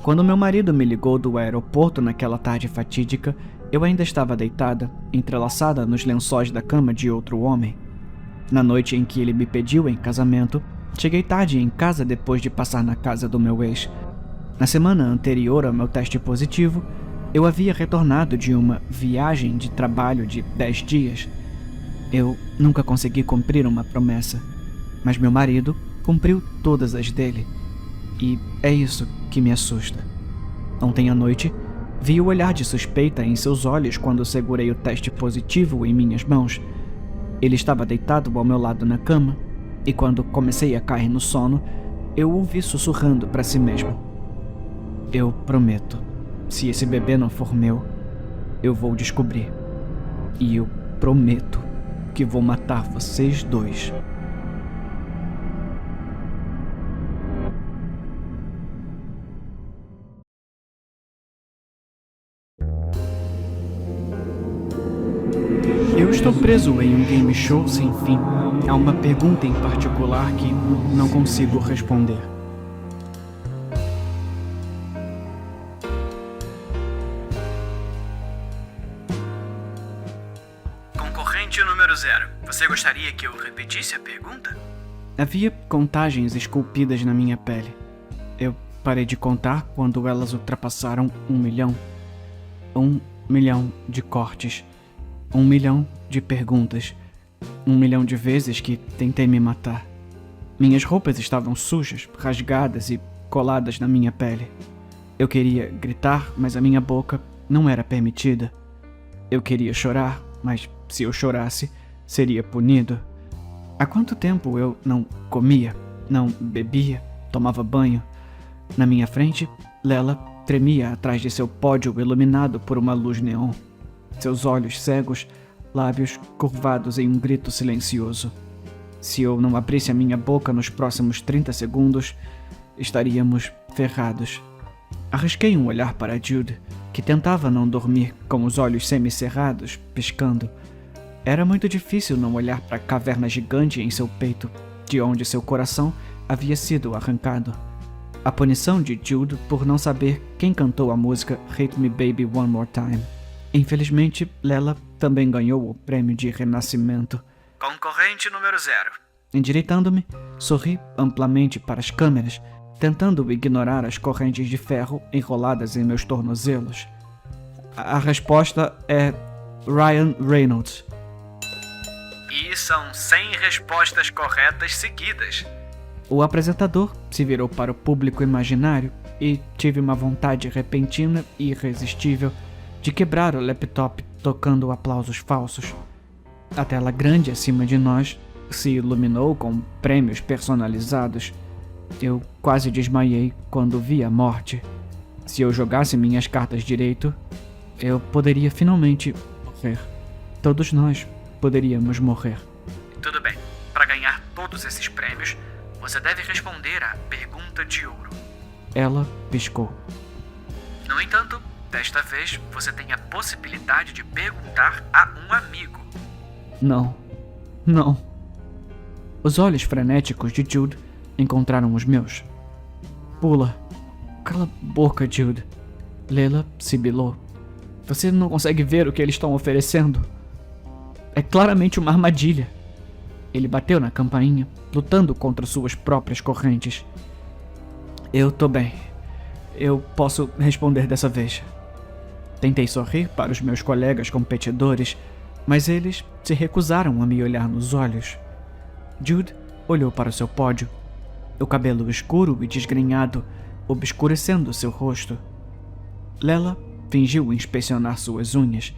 Quando meu marido me ligou do aeroporto naquela tarde fatídica, eu ainda estava deitada, entrelaçada nos lençóis da cama de outro homem. Na noite em que ele me pediu em casamento, cheguei tarde em casa depois de passar na casa do meu ex. Na semana anterior ao meu teste positivo, eu havia retornado de uma viagem de trabalho de 10 dias. Eu nunca consegui cumprir uma promessa, mas meu marido cumpriu todas as dele. E é isso que me assusta. Ontem à noite, vi o olhar de suspeita em seus olhos quando segurei o teste positivo em minhas mãos. Ele estava deitado ao meu lado na cama, e quando comecei a cair no sono, eu o ouvi sussurrando para si mesmo: eu prometo, se esse bebê não for meu, eu vou descobrir. E eu prometo que vou matar vocês 2. Eu estou preso em um game show sem fim. Há uma pergunta em particular que não consigo responder. Concorrente número 0. Você gostaria que eu repetisse a pergunta? Havia contagens esculpidas na minha pele. Eu parei de contar quando elas ultrapassaram 1 milhão. 1 milhão de cortes. 1 milhão de perguntas. 1 milhão de vezes que tentei me matar. Minhas roupas estavam sujas, rasgadas e coladas na minha pele. Eu queria gritar, mas a minha boca não era permitida. Eu queria chorar, mas se eu chorasse, seria punido. Há quanto tempo eu não comia, não bebia, tomava banho? Na minha frente, Lela tremia atrás de seu pódio iluminado por uma luz neon. seus olhos cegos, lábios curvados em um grito silencioso. Se eu não abrisse a minha boca nos próximos 30 segundos, estaríamos ferrados. Arrisquei um olhar para Jude, que tentava não dormir, com os olhos semicerrados, piscando. Era muito difícil não olhar para a caverna gigante em seu peito, de onde seu coração havia sido arrancado. A punição de Jude por não saber quem cantou a música Hit Me Baby One More Time. Infelizmente, Lela também ganhou o prêmio de renascimento. Concorrente número 0. Endireitando-me, sorri amplamente para as câmeras, tentando ignorar as correntes de ferro enroladas em meus tornozelos. A resposta é Ryan Reynolds. E são 100 respostas corretas seguidas. O apresentador se virou para o público imaginário e tive uma vontade repentina e irresistível de quebrar o laptop tocando aplausos falsos. A tela grande acima de nós se iluminou com prêmios personalizados. Eu quase desmaiei quando vi a morte. Se eu jogasse minhas cartas direito, eu poderia finalmente morrer. Todos nós poderíamos morrer. Tudo bem. Para ganhar todos esses prêmios, você deve responder à pergunta de ouro. Ela piscou. No entanto, desta vez você tem a possibilidade de perguntar a um amigo. Não. Não. Os olhos frenéticos de Jude encontraram os meus. Pula. Cala a boca, Jude. Lela sibilou. Você não consegue ver o que eles estão oferecendo? É claramente uma armadilha. Ele bateu na campainha, lutando contra suas próprias correntes. Eu tô bem. Eu posso responder dessa vez. Tentei sorrir para os meus colegas competidores, mas eles se recusaram a me olhar nos olhos. Jude olhou para o seu pódio, o cabelo escuro e desgrenhado, obscurecendo seu rosto. Lela fingiu inspecionar suas unhas,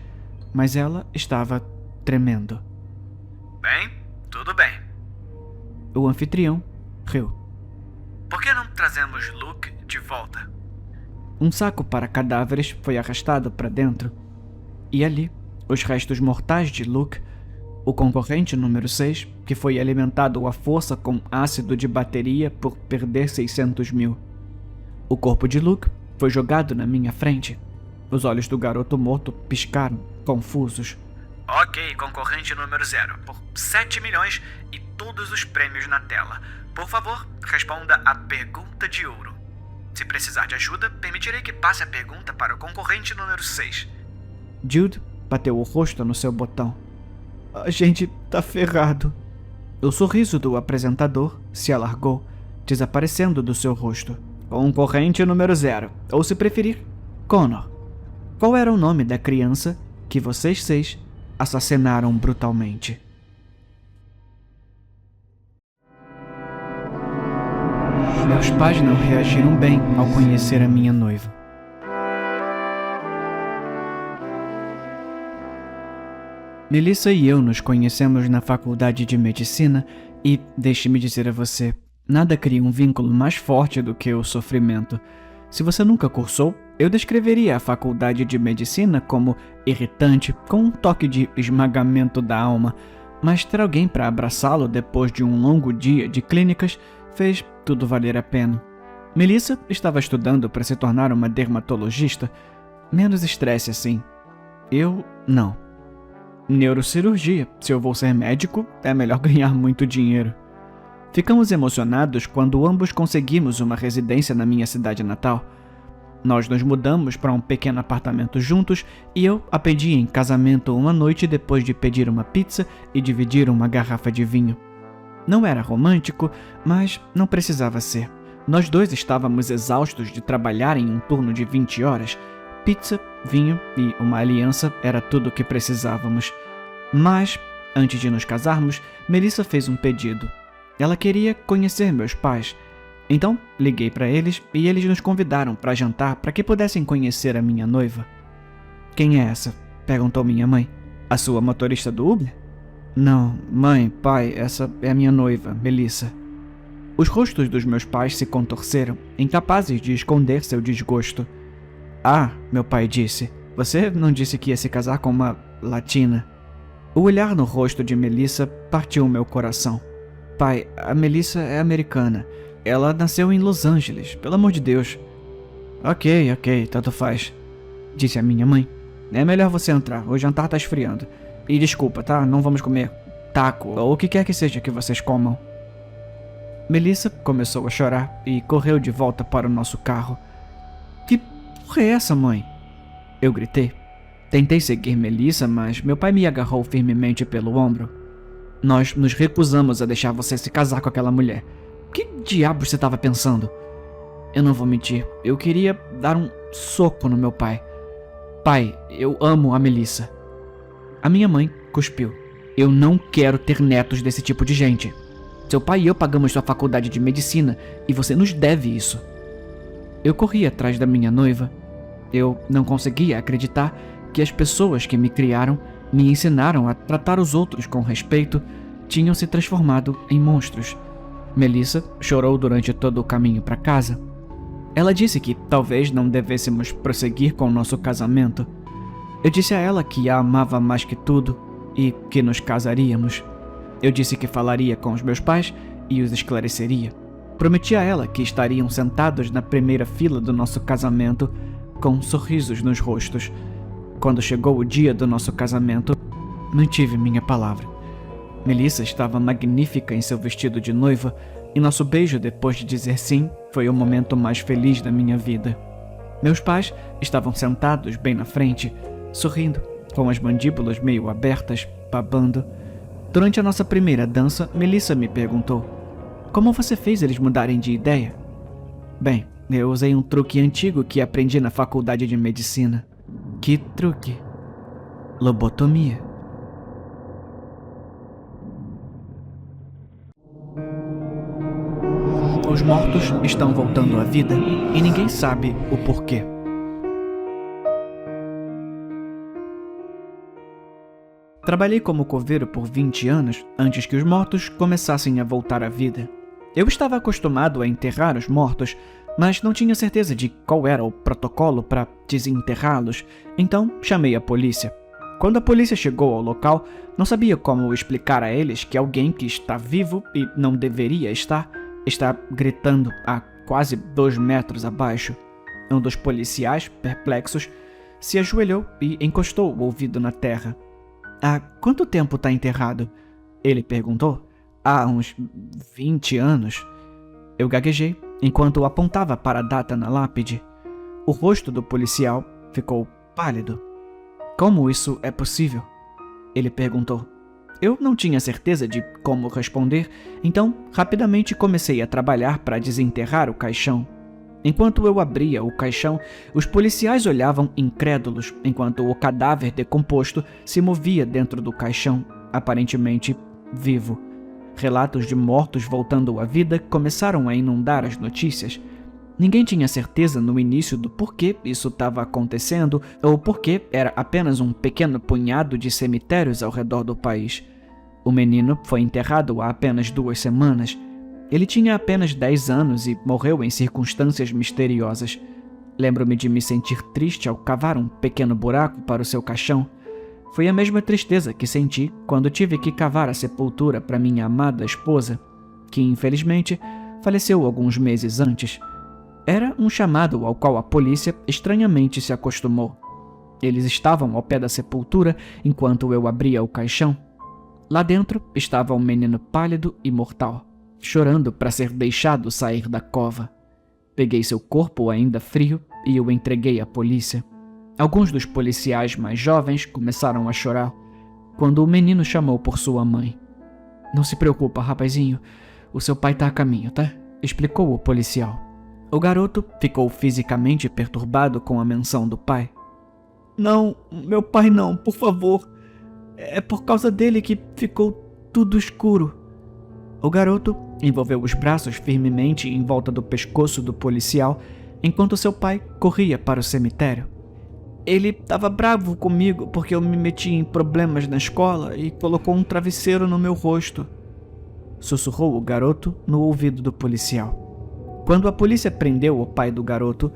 mas ela estava tremendo. Bem, tudo bem. O anfitrião riu. Por que não trazemos Luke de volta? Um saco para cadáveres foi arrastado para dentro, e ali, os restos mortais de Luke, o concorrente número 6, que foi alimentado à força com ácido de bateria por perder 600 mil. O corpo de Luke foi jogado na minha frente. Os olhos do garoto morto piscaram, confusos. Ok, concorrente número 0, por 7 milhões e todos os prêmios na tela. Por favor, responda a pergunta de ouro. Se precisar de ajuda, permitirei que passe a pergunta para o concorrente número 6. Jude bateu o rosto no seu botão. A gente tá ferrado. O sorriso do apresentador se alargou, desaparecendo do seu rosto. Concorrente número 0, ou se preferir, Connor. Qual era o nome da criança que vocês 6 assassinaram brutalmente? Meus pais não reagiram bem ao conhecer a minha noiva. Melissa e eu nos conhecemos na faculdade de medicina e, deixe-me dizer a você, nada cria um vínculo mais forte do que o sofrimento. Se você nunca cursou, eu descreveria a faculdade de medicina como irritante, com um toque de esmagamento da alma, mas ter alguém para abraçá-lo depois de um longo dia de clínicas fez tudo valer a pena. Melissa estava estudando para se tornar uma dermatologista. Menos estresse assim. Eu, não. Neurocirurgia. Se eu vou ser médico, é melhor ganhar muito dinheiro. Ficamos emocionados quando ambos conseguimos uma residência na minha cidade natal. Nós nos mudamos para um pequeno apartamento juntos e eu a pedi em casamento uma noite depois de pedir uma pizza e dividir uma garrafa de vinho. Não era romântico, mas não precisava ser. Nós dois estávamos exaustos de trabalhar em um turno de 20 horas. Pizza, vinho e uma aliança era tudo o que precisávamos. Mas, antes de nos casarmos, Melissa fez um pedido. Ela queria conhecer meus pais. Então, liguei para eles e eles nos convidaram para jantar para que pudessem conhecer a minha noiva. Quem é essa? Perguntou minha mãe. A sua motorista do Uber? Não, mãe, pai, essa é a minha noiva, Melissa. Os rostos dos meus pais se contorceram, incapazes de esconder seu desgosto. Ah, meu pai disse, Você não disse que ia se casar com uma latina? O olhar no rosto de Melissa partiu meu coração. Pai, a Melissa é americana. Ela nasceu em Los Angeles, pelo amor de Deus. Ok, tanto faz, disse a minha mãe. É melhor você entrar, o jantar tá esfriando. E desculpa, tá? Não vamos comer taco ou o que quer que seja que vocês comam. Melissa começou a chorar e correu de volta para o nosso carro. Que porra é essa, mãe? Eu gritei. Tentei seguir Melissa, mas meu pai me agarrou firmemente pelo ombro. Nós nos recusamos a deixar você se casar com aquela mulher. Que diabos você estava pensando? Eu não vou mentir, eu queria dar um soco no meu pai. Pai, eu amo a Melissa. A minha mãe cuspiu. Eu não quero ter netos desse tipo de gente. Seu pai e eu pagamos sua faculdade de medicina e você nos deve isso. Eu corri atrás da minha noiva. Eu não conseguia acreditar que as pessoas que me criaram, me ensinaram a tratar os outros com respeito, tinham se transformado em monstros. Melissa chorou durante todo o caminho para casa. Ela disse que talvez não devêssemos prosseguir com o nosso casamento. Eu disse a ela que a amava mais que tudo e que nos casaríamos. Eu disse que falaria com os meus pais e os esclareceria. Prometi a ela que estariam sentados na primeira fila do nosso casamento, com sorrisos nos rostos. Quando chegou o dia do nosso casamento, mantive minha palavra. Melissa estava magnífica em seu vestido de noiva, e nosso beijo depois de dizer sim foi o momento mais feliz da minha vida. Meus pais estavam sentados bem na frente, sorrindo, com as mandíbulas meio abertas, babando. Durante a nossa primeira dança, Melissa me perguntou: como você fez eles mudarem de ideia? Bem, eu usei um truque antigo que aprendi na faculdade de medicina. Que truque? Lobotomia. Os mortos estão voltando à vida e ninguém sabe o porquê. Trabalhei como coveiro por 20 anos antes que os mortos começassem a voltar à vida. Eu estava acostumado a enterrar os mortos, mas não tinha certeza de qual era o protocolo para desenterrá-los, então chamei a polícia. Quando a polícia chegou ao local, não sabia como explicar a eles que alguém que está vivo e não deveria estar, está gritando a quase 2 metros abaixo. Um dos policiais, perplexos, se ajoelhou e encostou o ouvido na terra. Há quanto tempo está enterrado? Ele perguntou. Há uns 20 anos. Eu gaguejei enquanto apontava para a data na lápide. O rosto do policial ficou pálido. Como isso é possível? Ele perguntou. Eu não tinha certeza de como responder, então rapidamente comecei a trabalhar para desenterrar o caixão. Enquanto eu abria o caixão, os policiais olhavam incrédulos enquanto o cadáver decomposto se movia dentro do caixão, aparentemente vivo. Relatos de mortos voltando à vida começaram a inundar as notícias. Ninguém tinha certeza no início do porquê isso estava acontecendo ou porque era apenas um pequeno punhado de cemitérios ao redor do país. O menino foi enterrado há apenas 2 semanas. Ele tinha apenas 10 anos e morreu em circunstâncias misteriosas. Lembro-me de me sentir triste ao cavar um pequeno buraco para o seu caixão. Foi a mesma tristeza que senti quando tive que cavar a sepultura para minha amada esposa, que infelizmente faleceu alguns meses antes. Era um chamado ao qual a polícia estranhamente se acostumou. Eles estavam ao pé da sepultura enquanto eu abria o caixão. Lá dentro estava um menino pálido e mortal, chorando para ser deixado sair da cova. Peguei seu corpo ainda frio e o entreguei à polícia. Alguns dos policiais mais jovens começaram a chorar quando o menino chamou por sua mãe. Não se preocupa, rapazinho. O seu pai tá a caminho, tá? Explicou o policial. O garoto ficou fisicamente perturbado com a menção do pai. Não, meu pai não, por favor. É por causa dele que ficou tudo escuro. O garoto envolveu os braços firmemente em volta do pescoço do policial enquanto seu pai corria para o cemitério. Ele estava bravo comigo porque eu me meti em problemas na escola e colocou um travesseiro no meu rosto. Sussurrou o garoto no ouvido do policial. Quando a polícia prendeu o pai do garoto,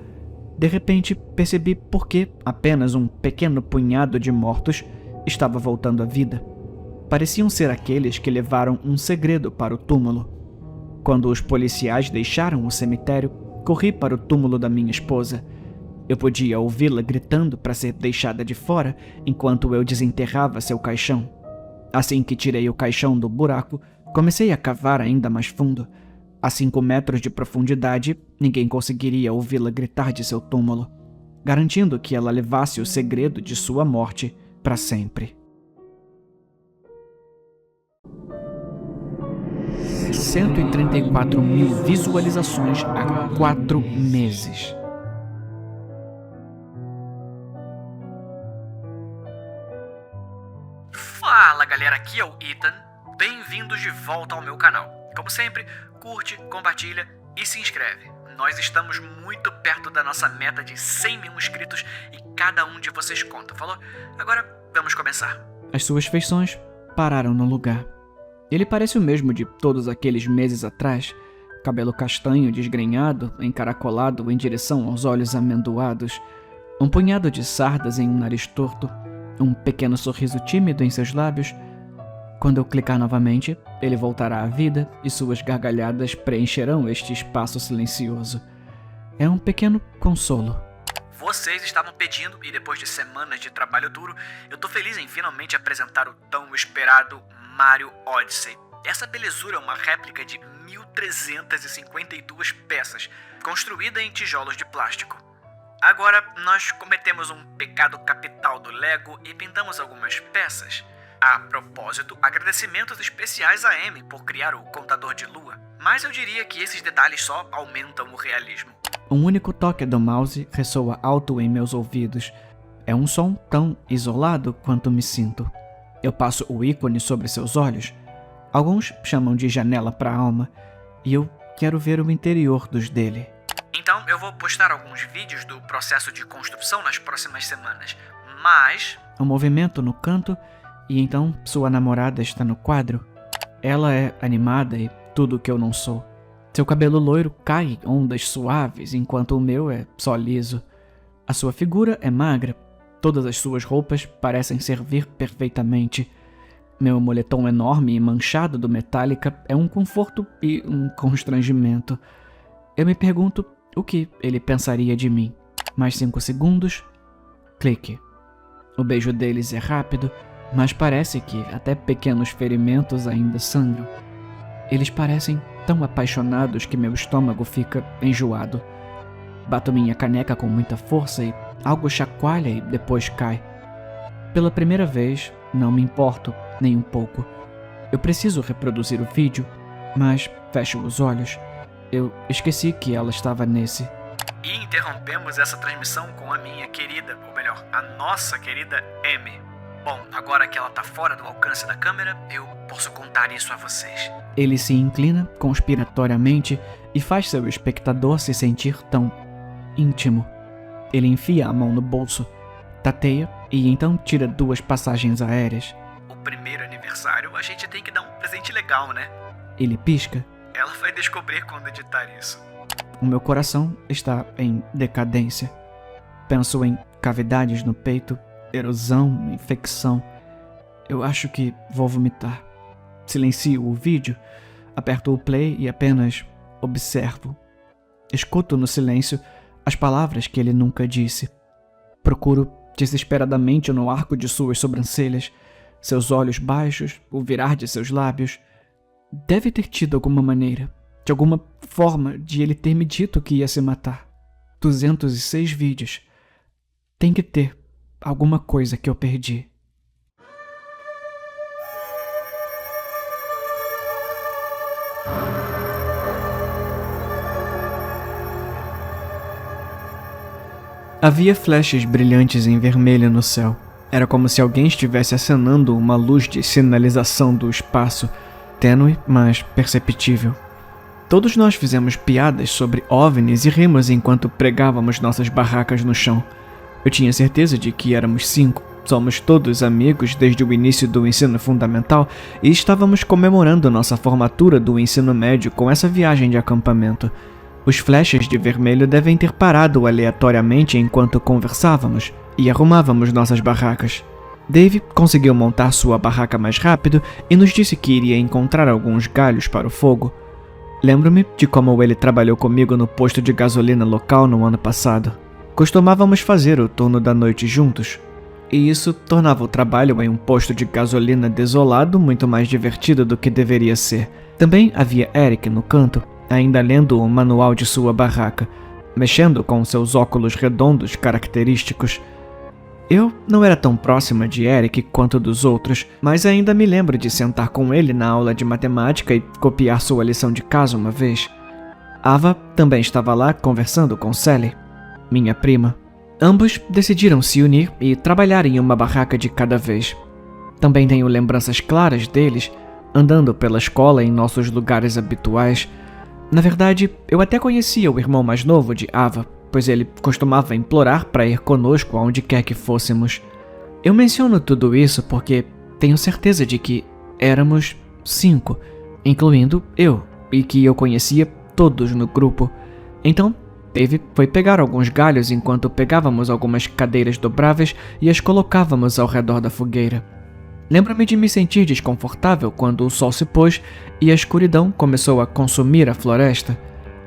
De repente, percebi por que apenas um pequeno punhado de mortos estava voltando à vida. Pareciam ser aqueles que levaram um segredo para o túmulo. Quando os policiais deixaram o cemitério, corri para o túmulo da minha esposa. Eu podia ouvi-la gritando para ser deixada de fora enquanto eu desenterrava seu caixão. Assim que tirei o caixão do buraco, comecei a cavar ainda mais fundo. A 5 metros de profundidade, ninguém conseguiria ouvi-la gritar de seu túmulo, garantindo que ela levasse o segredo de sua morte para sempre. 134 mil visualizações há 4 meses. Fala galera, aqui é o Ethan. Bem-vindos de volta ao meu canal. Como sempre, curte, compartilha e se inscreve. Nós estamos muito perto da nossa meta de 100 mil inscritos e cada um de vocês conta, falou? Agora vamos começar. As suas feições pararam no lugar. Ele parece o mesmo de todos aqueles meses atrás, cabelo castanho desgrenhado, encaracolado em direção aos olhos amendoados, um punhado de sardas em um nariz torto, um pequeno sorriso tímido em seus lábios. Quando eu clicar novamente, ele voltará à vida e suas gargalhadas preencherão este espaço silencioso. É um pequeno consolo. Vocês estavam pedindo e depois de semanas de trabalho duro, eu tô feliz em finalmente apresentar o tão esperado Mario Odyssey. Essa belezura é uma réplica de 1352 peças, construída em tijolos de plástico. Agora, nós cometemos um pecado capital do Lego e pintamos algumas peças. A propósito, agradecimentos especiais a Amy por criar o contador de lua, mas eu diria que esses detalhes só aumentam o realismo. Um único toque do mouse ressoa alto em meus ouvidos. É um som tão isolado quanto me sinto. Eu passo o ícone sobre seus olhos. Alguns chamam de janela para a alma, e eu quero ver o interior dos dele. Então eu vou postar alguns vídeos do processo de construção nas próximas semanas, mas... Um movimento no canto, e então sua namorada está no quadro. Ela é animada e tudo o que eu não sou. Seu cabelo loiro cai em ondas suaves, enquanto o meu é só liso. A sua figura é magra. Todas as suas roupas parecem servir perfeitamente. Meu moletom enorme e manchado do Metallica é um conforto e um constrangimento. Eu me pergunto o que ele pensaria de mim. Mais 5 segundos. Clique. O beijo deles é rápido, mas parece que até pequenos ferimentos ainda sangram. Eles parecem tão apaixonados que meu estômago fica enjoado. Bato minha caneca com muita força e algo chacoalha e depois cai. Pela primeira vez, não me importo nem um pouco. Eu preciso reproduzir o vídeo, mas fecho os olhos. Eu esqueci que ela estava nesse. E interrompemos essa transmissão com a minha querida, ou melhor, a nossa querida Amy. Bom, agora que ela tá fora do alcance da câmera, eu posso contar isso a vocês. Ele se inclina conspiratoriamente e faz seu espectador se sentir tão íntimo. Ele enfia a mão no bolso, tateia e então tira 2 passagens aéreas. O primeiro aniversário, a gente tem que dar um presente legal, né? Ele pisca. Ela vai descobrir quando editar isso. O meu coração está em decadência. Penso em cavidades no peito, erosão, infecção. Eu acho que vou vomitar. Silencio o vídeo, aperto o play e apenas observo. Escuto no silêncio as palavras que ele nunca disse. Procuro desesperadamente no arco de suas sobrancelhas, seus olhos baixos, o virar de seus lábios. Deve ter tido alguma maneira, de alguma forma, de ele ter me dito que ia se matar. 206 vídeos. Tem que ter alguma coisa que eu perdi. Havia flechas brilhantes em vermelho no céu. Era como se alguém estivesse acenando uma luz de sinalização do espaço, tênue, mas perceptível. Todos nós fizemos piadas sobre OVNIs e rimos enquanto pregávamos nossas barracas no chão. Eu tinha certeza de que éramos 5. Somos todos amigos desde o início do ensino fundamental e estávamos comemorando nossa formatura do ensino médio com essa viagem de acampamento. Os flashes de vermelho devem ter parado aleatoriamente enquanto conversávamos e arrumávamos nossas barracas. Dave conseguiu montar sua barraca mais rápido e nos disse que iria encontrar alguns galhos para o fogo. Lembro-me de como ele trabalhou comigo no posto de gasolina local no ano passado. Costumávamos fazer o turno da noite juntos, e isso tornava o trabalho em um posto de gasolina desolado muito mais divertido do que deveria ser. Também havia Eric no canto, ainda lendo o manual de sua barraca, mexendo com seus óculos redondos característicos. Eu não era tão próxima de Eric quanto dos outros, mas ainda me lembro de sentar com ele na aula de matemática e copiar sua lição de casa uma vez. Ava também estava lá conversando com Sally, minha prima. Ambos decidiram se unir e trabalhar em uma barraca de cada vez. Também tenho lembranças claras deles, andando pela escola em nossos lugares habituais. Na verdade, eu até conhecia o irmão mais novo de Ava, pois ele costumava implorar para ir conosco aonde quer que fôssemos. Eu menciono tudo isso porque tenho certeza de que éramos 5, incluindo eu, e que eu conhecia todos no grupo. Então, Dave foi pegar alguns galhos enquanto pegávamos algumas cadeiras dobráveis e as colocávamos ao redor da fogueira. Lembro-me de me sentir desconfortável quando o sol se pôs e a escuridão começou a consumir a floresta.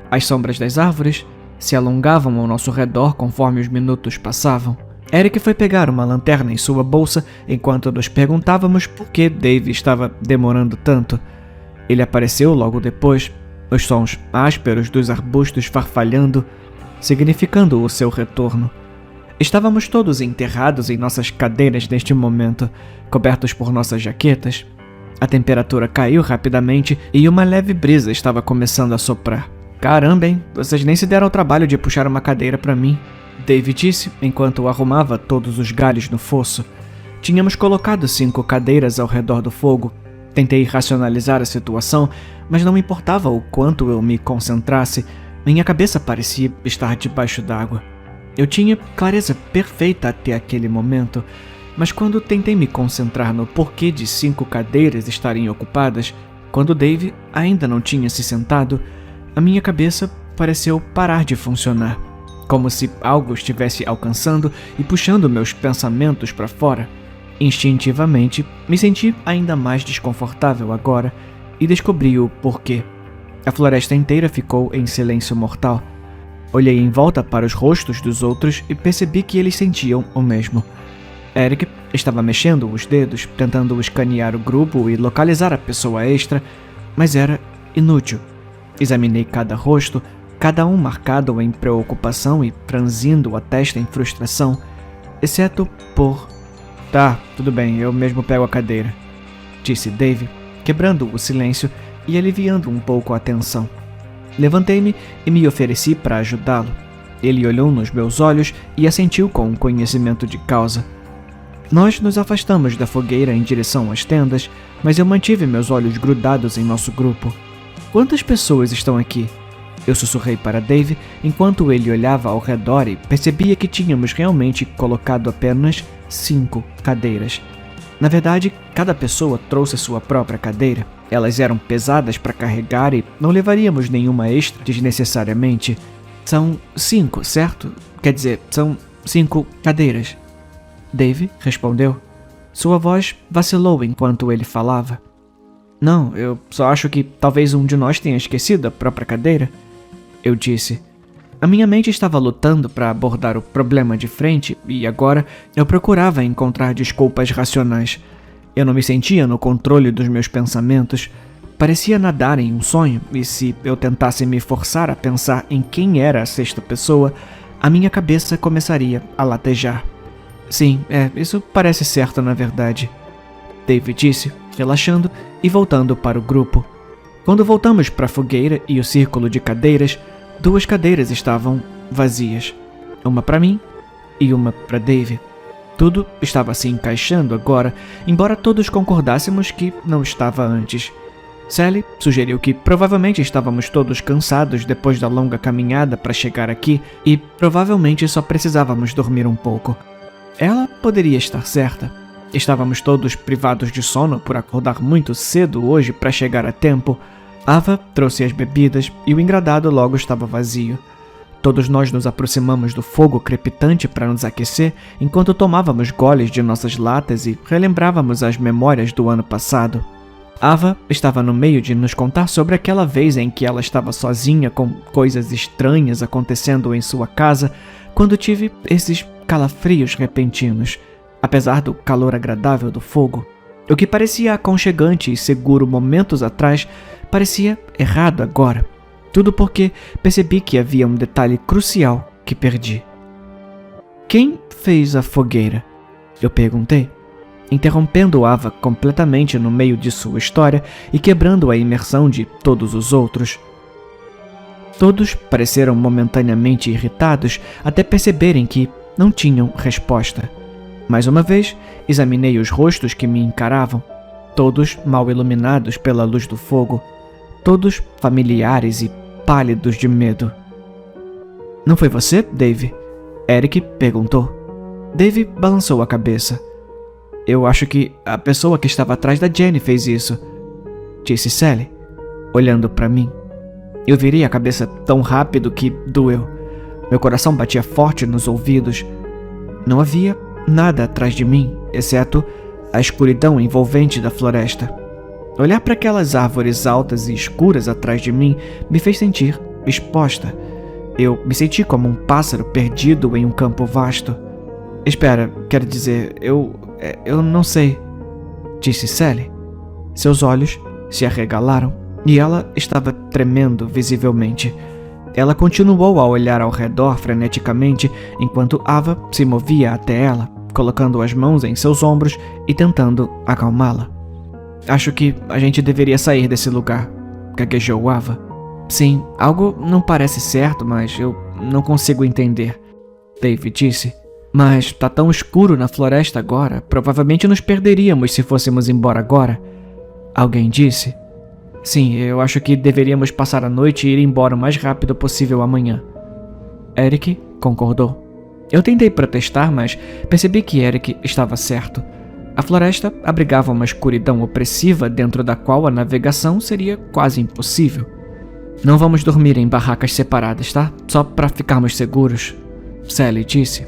As sombras das árvores se alongavam ao nosso redor conforme os minutos passavam. Eric foi pegar uma lanterna em sua bolsa enquanto nos perguntávamos por que Dave estava demorando tanto. Ele apareceu logo depois, os sons ásperos dos arbustos farfalhando, significando o seu retorno. Estávamos todos enterrados em nossas cadeiras neste momento, cobertos por nossas jaquetas. A temperatura caiu rapidamente e uma leve brisa estava começando a soprar. Caramba, hein? Vocês nem se deram ao trabalho de puxar uma cadeira para mim, Dave disse enquanto arrumava todos os galhos no fosso. Tínhamos colocado 5 cadeiras ao redor do fogo. Tentei racionalizar a situação, mas não importava o quanto eu me concentrasse, minha cabeça parecia estar debaixo d'água. Eu tinha clareza perfeita até aquele momento, mas quando tentei me concentrar no porquê de 5 cadeiras estarem ocupadas, quando Dave ainda não tinha se sentado, a minha cabeça pareceu parar de funcionar, como se algo estivesse alcançando e puxando meus pensamentos para fora. Instintivamente, me senti ainda mais desconfortável agora e descobri o porquê. A floresta inteira ficou em silêncio mortal. Olhei em volta para os rostos dos outros e percebi que eles sentiam o mesmo. Eric estava mexendo os dedos, tentando escanear o grupo e localizar a pessoa extra, mas era inútil. Examinei cada rosto, cada um marcado em preocupação e franzindo a testa em frustração, exceto por... Tá, tudo bem, eu mesmo pego a cadeira, disse Dave, quebrando o silêncio e aliviando um pouco a tensão. Levantei-me e me ofereci para ajudá-lo. Ele olhou nos meus olhos e assentiu com conhecimento de causa. Nós nos afastamos da fogueira em direção às tendas, mas eu mantive meus olhos grudados em nosso grupo. Quantas pessoas estão aqui? Eu sussurrei para Dave enquanto ele olhava ao redor e percebia que tínhamos realmente colocado apenas 5 cadeiras. Na verdade, cada pessoa trouxe sua própria cadeira. Elas eram pesadas para carregar e não levaríamos nenhuma extra desnecessariamente. São 5, certo? Quer dizer, são 5 cadeiras. Dave respondeu. Sua voz vacilou enquanto ele falava. Não, eu só acho que talvez um de nós tenha esquecido a própria cadeira, eu disse. A minha mente estava lutando para abordar o problema de frente e agora eu procurava encontrar desculpas racionais. Eu não me sentia no controle dos meus pensamentos. Parecia nadar em um sonho e se eu tentasse me forçar a pensar em quem era a 6ª pessoa, a minha cabeça começaria a latejar. Sim, isso parece certo na verdade, Dave disse, relaxando e voltando para o grupo. Quando voltamos para a fogueira e o círculo de cadeiras, 2 cadeiras estavam vazias. Uma para mim e uma para Dave. Tudo estava se encaixando agora, embora todos concordássemos que não estava antes. Sally sugeriu que provavelmente estávamos todos cansados depois da longa caminhada para chegar aqui e provavelmente só precisávamos dormir um pouco. Ela poderia estar certa. Estávamos todos privados de sono por acordar muito cedo hoje para chegar a tempo. Ava trouxe as bebidas e o engradado logo estava vazio. Todos nós nos aproximamos do fogo crepitante para nos aquecer enquanto tomávamos goles de nossas latas e relembrávamos as memórias do ano passado. Ava estava no meio de nos contar sobre aquela vez em que ela estava sozinha com coisas estranhas acontecendo em sua casa quando tive esses calafrios repentinos, apesar do calor agradável do fogo. O que parecia aconchegante e seguro momentos atrás parecia errado agora. Tudo porque percebi que havia um detalhe crucial que perdi. Quem fez a fogueira? Eu perguntei, interrompendo Ava completamente no meio de sua história e quebrando a imersão de todos os outros. Todos pareceram momentaneamente irritados até perceberem que não tinham resposta. Mais uma vez, examinei os rostos que me encaravam, todos mal iluminados pela luz do fogo, todos familiares e pálidos de medo. Não foi você, Dave? Eric perguntou. Dave balançou a cabeça. Eu acho que a pessoa que estava atrás da Jenny fez isso, disse Sally, olhando para mim. Eu virei a cabeça tão rápido que doeu. Meu coração batia forte nos ouvidos. Não havia nada atrás de mim, exceto a escuridão envolvente da floresta. Olhar para aquelas árvores altas e escuras atrás de mim me fez sentir exposta. Eu me senti como um pássaro perdido em um campo vasto. Espera, quero dizer, eu não sei, disse Sally. Seus olhos se arregalaram e ela estava tremendo visivelmente. Ela continuou a olhar ao redor freneticamente enquanto Ava se movia até ela, colocando as mãos em seus ombros e tentando acalmá-la. Acho que a gente deveria sair desse lugar, gaguejou Ava. Sim, algo não parece certo, mas eu não consigo entender, Dave disse. Mas tá tão escuro na floresta agora, provavelmente nos perderíamos se fôssemos embora agora, alguém disse. Sim, eu acho que deveríamos passar a noite e ir embora o mais rápido possível amanhã. Eric concordou. Eu tentei protestar, mas percebi que Eric estava certo. A floresta abrigava uma escuridão opressiva dentro da qual a navegação seria quase impossível. Não vamos dormir em barracas separadas, tá? Só para ficarmos seguros, Sally disse.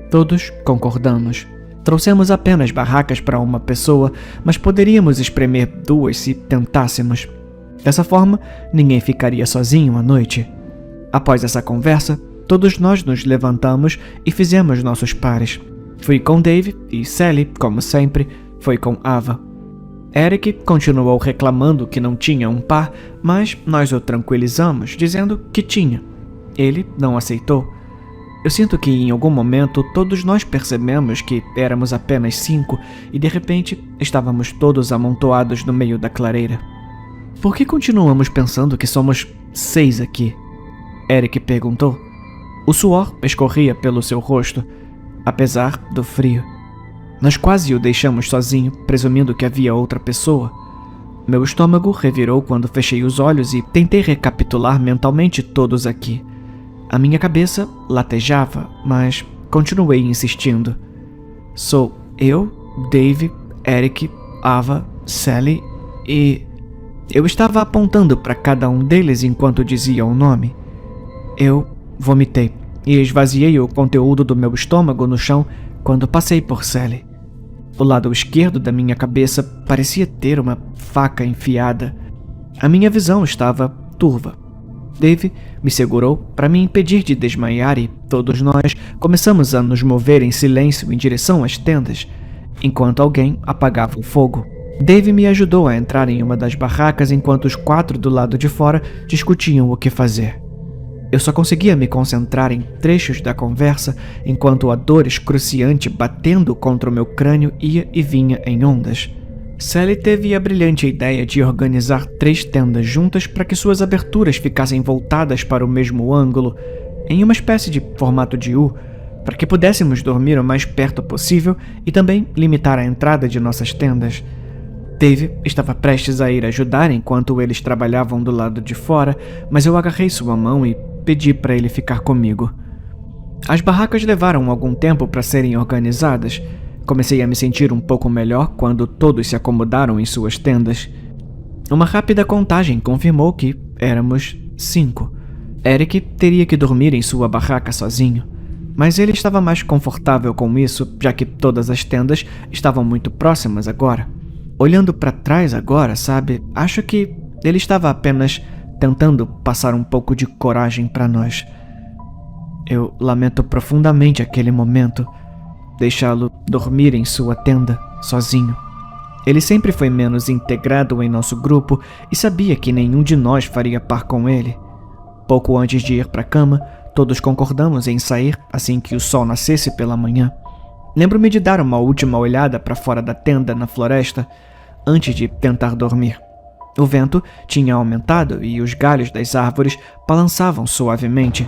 Todos concordamos. Trouxemos apenas barracas para uma pessoa, mas poderíamos espremer 2 se tentássemos. Dessa forma, ninguém ficaria sozinho à noite. Após essa conversa, todos nós nos levantamos e fizemos nossos pares. Fui com Dave e Sally, como sempre, foi com Ava. Eric continuou reclamando que não tinha um par, mas nós o tranquilizamos, dizendo que tinha. Ele não aceitou. Eu sinto que em algum momento todos nós percebemos que éramos apenas 5 e de repente estávamos todos amontoados no meio da clareira. Por que continuamos pensando que somos 6 aqui? Eric perguntou. O suor escorria pelo seu rosto, apesar do frio. Nós quase o deixamos sozinho, presumindo que havia outra pessoa. Meu estômago revirou quando fechei os olhos e tentei recapitular mentalmente todos aqui. A minha cabeça latejava, mas continuei insistindo. Sou eu, Dave, Eric, Ava, Sally e... Eu estava apontando para cada um deles enquanto dizia o nome. Eu vomitei e esvaziei o conteúdo do meu estômago no chão quando passei por Sally. O lado esquerdo da minha cabeça parecia ter uma faca enfiada. A minha visão estava turva. Dave me segurou para me impedir de desmaiar e todos nós começamos a nos mover em silêncio em direção às tendas, enquanto alguém apagava o fogo. Dave me ajudou a entrar em uma das barracas enquanto os 4 do lado de fora discutiam o que fazer. Eu só conseguia me concentrar em trechos da conversa enquanto a dor excruciante batendo contra o meu crânio ia e vinha em ondas. Sally teve a brilhante ideia de organizar 3 tendas juntas para que suas aberturas ficassem voltadas para o mesmo ângulo, em uma espécie de formato de U, para que pudéssemos dormir o mais perto possível e também limitar a entrada de nossas tendas. Dave estava prestes a ir ajudar enquanto eles trabalhavam do lado de fora, mas eu agarrei sua mão e pedi para ele ficar comigo. As barracas levaram algum tempo para serem organizadas. Comecei a me sentir um pouco melhor quando todos se acomodaram em suas tendas. Uma rápida contagem confirmou que éramos 5. Eric teria que dormir em sua barraca sozinho, mas ele estava mais confortável com isso, já que todas as tendas estavam muito próximas agora. Olhando para trás agora, sabe, acho que ele estava apenas tentando passar um pouco de coragem para nós. Eu lamento profundamente aquele momento, deixá-lo dormir em sua tenda, sozinho. Ele sempre foi menos integrado em nosso grupo e sabia que nenhum de nós faria par com ele. Pouco antes de ir para a cama, todos concordamos em sair assim que o sol nascesse pela manhã. Lembro-me de dar uma última olhada para fora da tenda na floresta, antes de tentar dormir. O vento tinha aumentado e os galhos das árvores balançavam suavemente.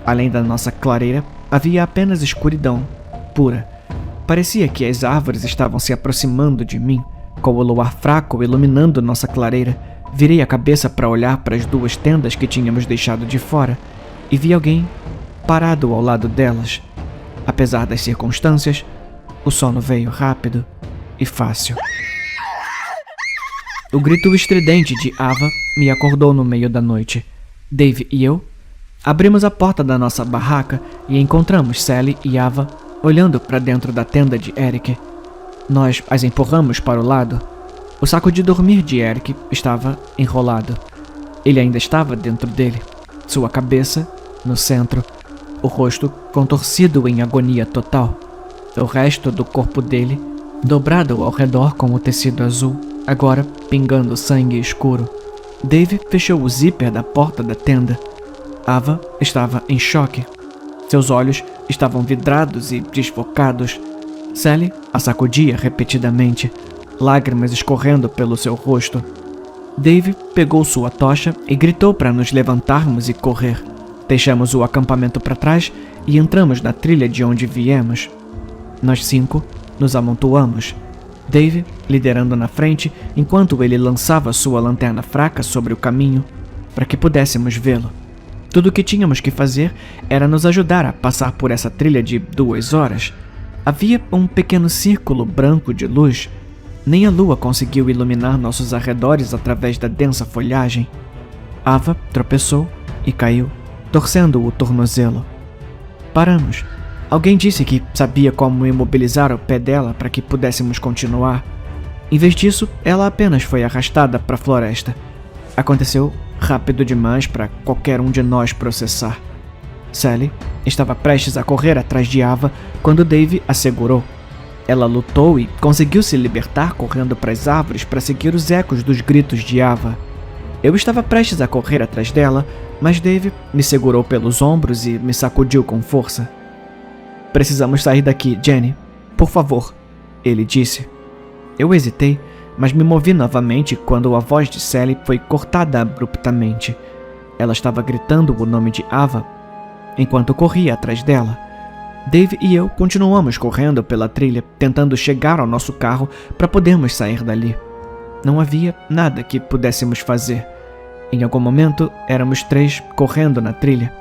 Além da nossa clareira, havia apenas escuridão, pura. Parecia que as árvores estavam se aproximando de mim, com o luar fraco iluminando nossa clareira. Virei a cabeça para olhar para as 2 tendas que tínhamos deixado de fora e vi alguém parado ao lado delas. Apesar das circunstâncias, o sono veio rápido e fácil. O grito estridente de Ava me acordou no meio da noite. Dave e eu abrimos a porta da nossa barraca e encontramos Sally e Ava olhando para dentro da tenda de Eric. Nós as empurramos para o lado. O saco de dormir de Eric estava enrolado. Ele ainda estava dentro dele, sua cabeça no centro, o rosto contorcido em agonia total. O resto do corpo dele dobrado ao redor com o tecido azul, agora pingando sangue escuro. Dave fechou o zíper da porta da tenda. Ava estava em choque. Seus olhos estavam vidrados e desfocados. Sally a sacudia repetidamente, lágrimas escorrendo pelo seu rosto. Dave pegou sua tocha e gritou para nos levantarmos e correr. Deixamos o acampamento para trás e entramos na trilha de onde viemos. Nós 5 nos amontoamos, Dave liderando na frente enquanto ele lançava sua lanterna fraca sobre o caminho para que pudéssemos vê-lo. Tudo o que tínhamos que fazer era nos ajudar a passar por essa trilha de 2 horas. Havia um pequeno círculo branco de luz. Nem a lua conseguiu iluminar nossos arredores através da densa folhagem. Ava tropeçou e caiu, torcendo o tornozelo. Paramos. Alguém disse que sabia como imobilizar o pé dela para que pudéssemos continuar. Em vez disso, ela apenas foi arrastada para a floresta. Aconteceu rápido demais para qualquer um de nós processar. Sally estava prestes a correr atrás de Ava quando Dave a segurou. Ela lutou e conseguiu se libertar correndo para as árvores para seguir os ecos dos gritos de Ava. Eu estava prestes a correr atrás dela, mas Dave me segurou pelos ombros e me sacudiu com força. "Precisamos sair daqui, Jenny. Por favor", ele disse. Eu hesitei, mas me movi novamente quando a voz de Sally foi cortada abruptamente. Ela estava gritando o nome de Ava enquanto corria atrás dela. Dave e eu continuamos correndo pela trilha, tentando chegar ao nosso carro para podermos sair dali. Não havia nada que pudéssemos fazer. Em algum momento, éramos 3 correndo na trilha.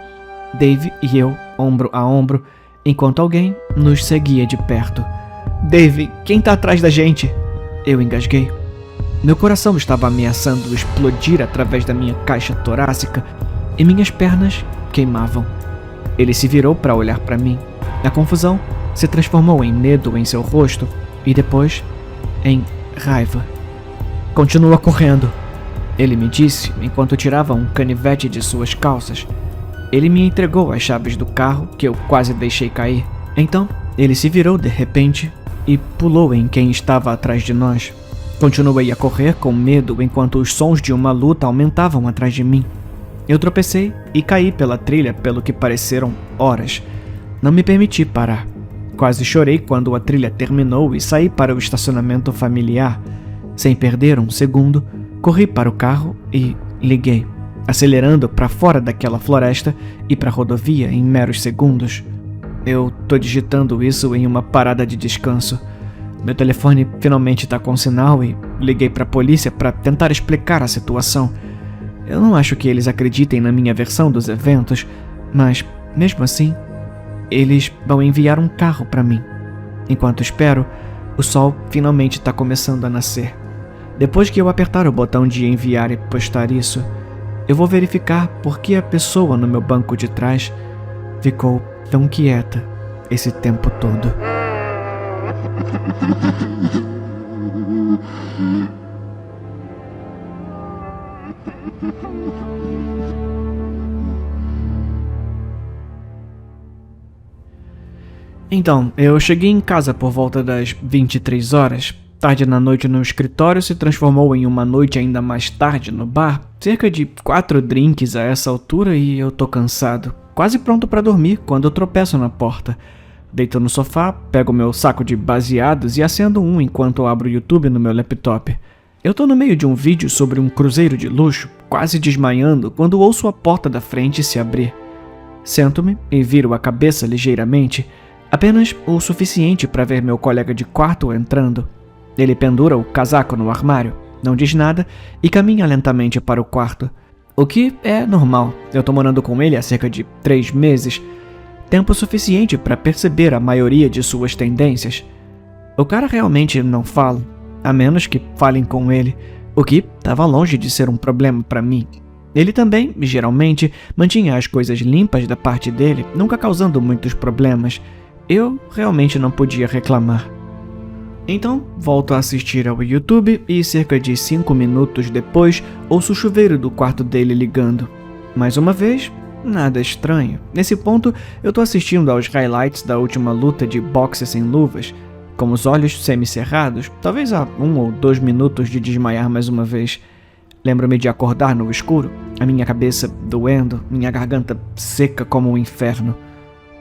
Dave e eu, ombro a ombro, enquanto alguém nos seguia de perto. "Dave, quem tá atrás da gente?" Eu engasguei. Meu coração estava ameaçando explodir através da minha caixa torácica e minhas pernas queimavam. Ele se virou para olhar para mim. A confusão se transformou em medo em seu rosto e depois em raiva. "Continua correndo", ele me disse enquanto tirava um canivete de suas calças. Ele me entregou as chaves do carro que eu quase deixei cair. Então, ele se virou de repente e pulou em quem estava atrás de nós. Continuei a correr com medo enquanto os sons de uma luta aumentavam atrás de mim. Eu tropecei e caí pela trilha pelo que pareceram horas. Não me permiti parar. Quase chorei quando a trilha terminou e saí para o estacionamento familiar. Sem perder um segundo, corri para o carro e liguei, acelerando para fora daquela floresta e para a rodovia em meros segundos. Eu tô digitando isso em uma parada de descanso. Meu telefone finalmente tá com sinal e liguei para a polícia para tentar explicar a situação. Eu não acho que eles acreditem na minha versão dos eventos, mas, mesmo assim, eles vão enviar um carro para mim. Enquanto espero, o sol finalmente está começando a nascer. Depois que eu apertar o botão de enviar e postar isso, eu vou verificar por que a pessoa no meu banco de trás ficou tão quieta esse tempo todo. Então, eu cheguei em casa por volta das 23 horas. Tarde na noite no escritório se transformou em uma noite ainda mais tarde no bar. Cerca de 4 drinks a essa altura e eu tô cansado. Quase pronto pra dormir quando eu tropeço na porta. Deito no sofá, pego meu saco de baseados e acendo um enquanto eu abro o YouTube no meu laptop. Eu tô no meio de um vídeo sobre um cruzeiro de luxo, quase desmaiando quando ouço a porta da frente se abrir. Sento-me e viro a cabeça ligeiramente, apenas o suficiente para ver meu colega de quarto entrando. Ele pendura o casaco no armário, não diz nada e caminha lentamente para o quarto. O que é normal, eu tô morando com ele há cerca de 3 meses, tempo suficiente para perceber a maioria de suas tendências. O cara realmente não fala, a menos que falem com ele, o que estava longe de ser um problema para mim. Ele também, geralmente, mantinha as coisas limpas da parte dele, nunca causando muitos problemas. Eu realmente não podia reclamar. Então, volto a assistir ao YouTube e cerca de 5 minutos depois, ouço o chuveiro do quarto dele ligando. Mais uma vez, nada estranho. Nesse ponto, eu tô assistindo aos highlights da última luta de boxe sem luvas, com os olhos semicerrados, talvez a 1 ou 2 minutos de desmaiar mais uma vez. Lembro-me de acordar no escuro, a minha cabeça doendo, minha garganta seca como um inferno.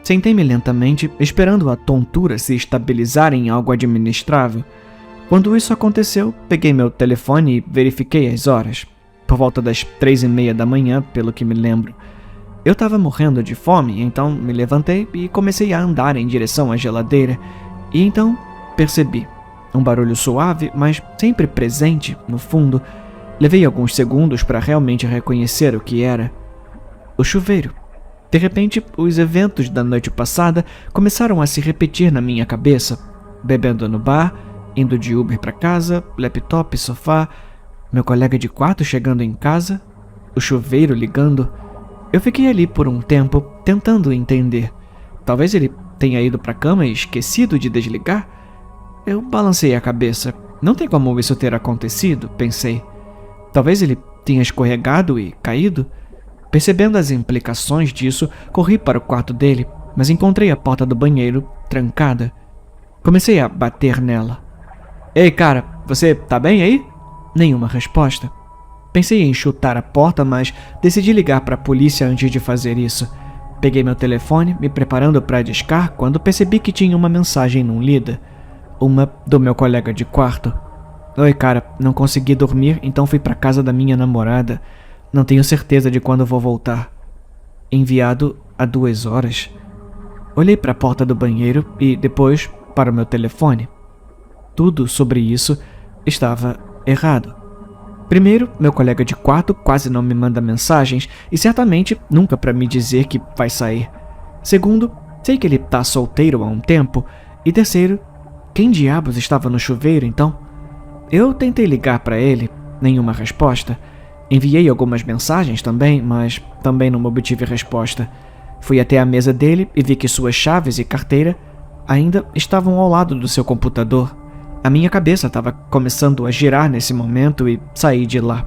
Sentei-me lentamente, esperando a tontura se estabilizar em algo administrável. Quando isso aconteceu, peguei meu telefone e verifiquei as horas. Por volta das 3:30 da manhã, pelo que me lembro. Eu estava morrendo de fome, então me levantei e comecei a andar em direção à geladeira. E então percebi um barulho suave, mas sempre presente, no fundo. Levei alguns segundos para realmente reconhecer o que era. O chuveiro. De repente, os eventos da noite passada começaram a se repetir na minha cabeça. Bebendo no bar, indo de Uber para casa, laptop, sofá, meu colega de quarto chegando em casa, o chuveiro ligando. Eu fiquei ali por um tempo, tentando entender. Talvez ele tenha ido para a cama e esquecido de desligar? Eu balancei a cabeça. Não tem como isso ter acontecido, pensei. Talvez ele tenha escorregado e caído? Percebendo as implicações disso, corri para o quarto dele, mas encontrei a porta do banheiro trancada. Comecei a bater nela. Ei, cara, você tá bem aí? Nenhuma resposta. Pensei em chutar a porta, mas decidi ligar para a polícia antes de fazer isso. Peguei meu telefone, me preparando para discar, quando percebi que tinha uma mensagem não lida. Uma do meu colega de quarto. Oi, cara, não consegui dormir, então fui para casa da minha namorada. Não tenho certeza de quando vou voltar. Enviado há 2 horas. Olhei para a porta do banheiro e depois para o meu telefone. Tudo sobre isso estava errado. Primeiro, meu colega de quarto quase não me manda mensagens e certamente nunca para me dizer que vai sair. Segundo, sei que ele tá solteiro há um tempo. E terceiro, quem diabos estava no chuveiro então? Eu tentei ligar para ele, nenhuma resposta. Enviei algumas mensagens também, mas também não obtive resposta. Fui até a mesa dele e vi que suas chaves e carteira ainda estavam ao lado do seu computador. A minha cabeça estava começando a girar nesse momento e saí de lá.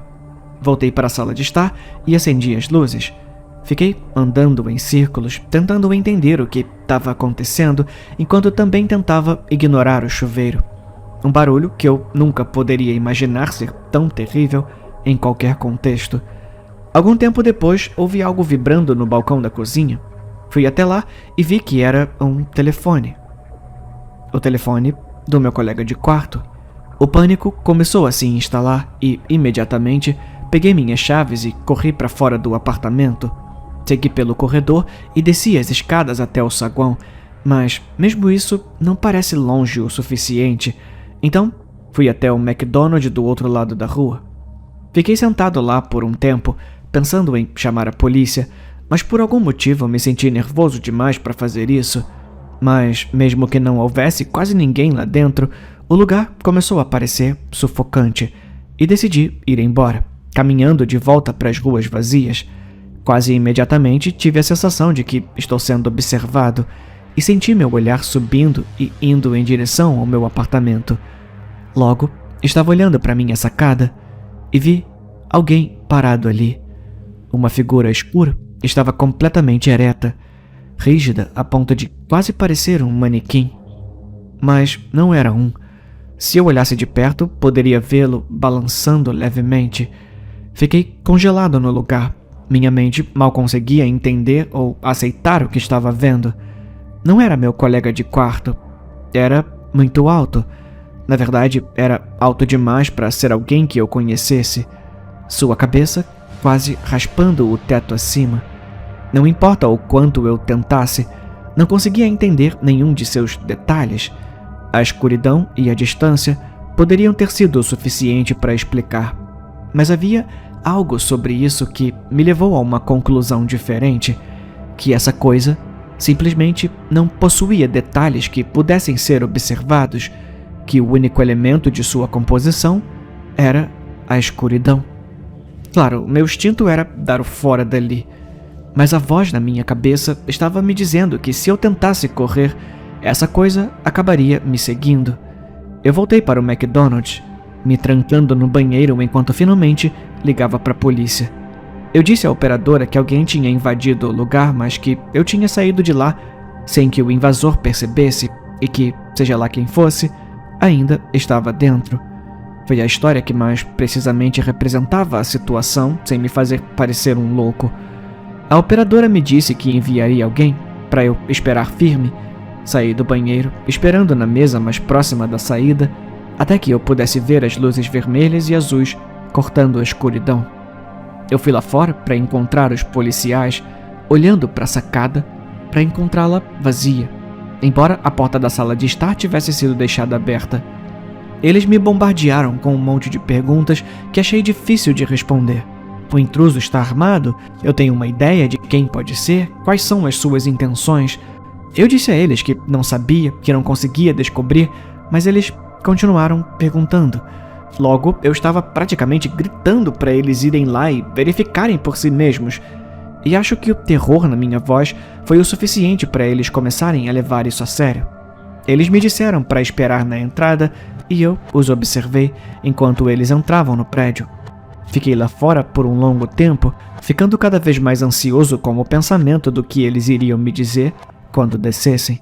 Voltei para a sala de estar e acendi as luzes. Fiquei andando em círculos, tentando entender o que estava acontecendo, enquanto também tentava ignorar o chuveiro. Um barulho que eu nunca poderia imaginar ser tão terrível em qualquer contexto. Algum tempo depois, ouvi algo vibrando no balcão da cozinha. Fui até lá e vi que era um telefone. O telefone do meu colega de quarto. O pânico começou a se instalar e, imediatamente, peguei minhas chaves e corri para fora do apartamento. Segui pelo corredor e desci as escadas até o saguão, mas, mesmo isso, não parece longe o suficiente. Então, fui até o McDonald's do outro lado da rua. Fiquei sentado lá por um tempo, pensando em chamar a polícia, mas por algum motivo me senti nervoso demais para fazer isso. Mas, mesmo que não houvesse quase ninguém lá dentro, o lugar começou a parecer sufocante. e decidi ir embora, caminhando de volta para as ruas vazias. Quase imediatamente tive a sensação de que estou sendo observado e senti meu olhar subindo e indo em direção ao meu apartamento. Logo, estava olhando para minha sacada e vi alguém parado ali. Uma figura escura estava completamente ereta, rígida a ponto de quase parecer um manequim. Mas não era um. Se eu olhasse de perto, poderia vê-lo balançando levemente. Fiquei congelado no lugar. Minha mente mal conseguia entender ou aceitar o que estava vendo. Não era meu colega de quarto. Era muito alto. Na verdade, era alto demais para ser alguém que eu conhecesse. Sua cabeça quase raspando o teto acima. Não importa o quanto eu tentasse, não conseguia entender nenhum de seus detalhes. A escuridão e a distância poderiam ter sido o suficiente para explicar. Mas havia algo sobre isso que me levou a uma conclusão diferente, que essa coisa simplesmente não possuía detalhes que pudessem ser observados, que o único elemento de sua composição era a escuridão. Claro, meu instinto era dar o fora dali, mas a voz na minha cabeça estava me dizendo que se eu tentasse correr, essa coisa acabaria me seguindo. Eu voltei para o McDonald's, me trancando no banheiro enquanto finalmente ligava para a polícia. Eu disse à operadora que alguém tinha invadido o lugar, mas que eu tinha saído de lá sem que o invasor percebesse e que, seja lá quem fosse, ainda estava dentro. Foi a história que mais precisamente representava a situação, sem me fazer parecer um louco. A operadora me disse que enviaria alguém para eu esperar firme. Saí do banheiro, esperando na mesa mais próxima da saída, até que eu pudesse ver as luzes vermelhas e azuis cortando a escuridão. Eu fui lá fora para encontrar os policiais, olhando para a sacada para encontrá-la vazia, embora a porta da sala de estar tivesse sido deixada aberta. Eles me bombardearam com um monte de perguntas que achei difícil de responder. O intruso está armado? Eu tenho uma ideia de quem pode ser? Quais são as suas intenções? Eu disse a eles que não sabia, que não conseguia descobrir, mas eles continuaram perguntando. Logo, eu estava praticamente gritando para eles irem lá e verificarem por si mesmos. E acho que o terror na minha voz foi o suficiente para eles começarem a levar isso a sério. Eles me disseram para esperar na entrada e eu os observei enquanto eles entravam no prédio. Fiquei lá fora por um longo tempo, ficando cada vez mais ansioso com o pensamento do que eles iriam me dizer quando descessem.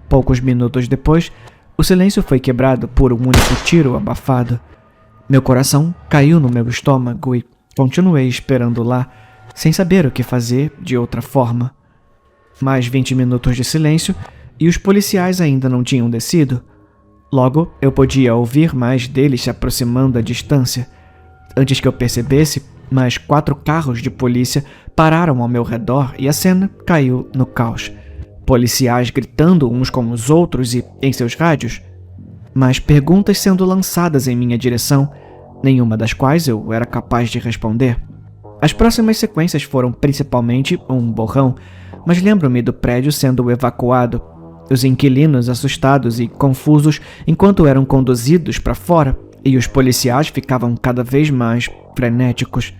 Poucos minutos depois, o silêncio foi quebrado por um único tiro abafado. Meu coração caiu no meu estômago e continuei esperando lá, sem saber o que fazer de outra forma. Mais 20 minutos de silêncio e os policiais ainda não tinham descido. Logo, eu podia ouvir mais deles se aproximando à distância. Antes que eu percebesse, mais 4 carros de polícia pararam ao meu redor e a cena caiu no caos. Policiais gritando uns com os outros e em seus rádios, mas perguntas sendo lançadas em minha direção, nenhuma das quais eu era capaz de responder. As próximas sequências foram principalmente um borrão, mas lembro-me do prédio sendo evacuado, os inquilinos assustados e confusos enquanto eram conduzidos para fora, e os policiais ficavam cada vez mais frenéticos.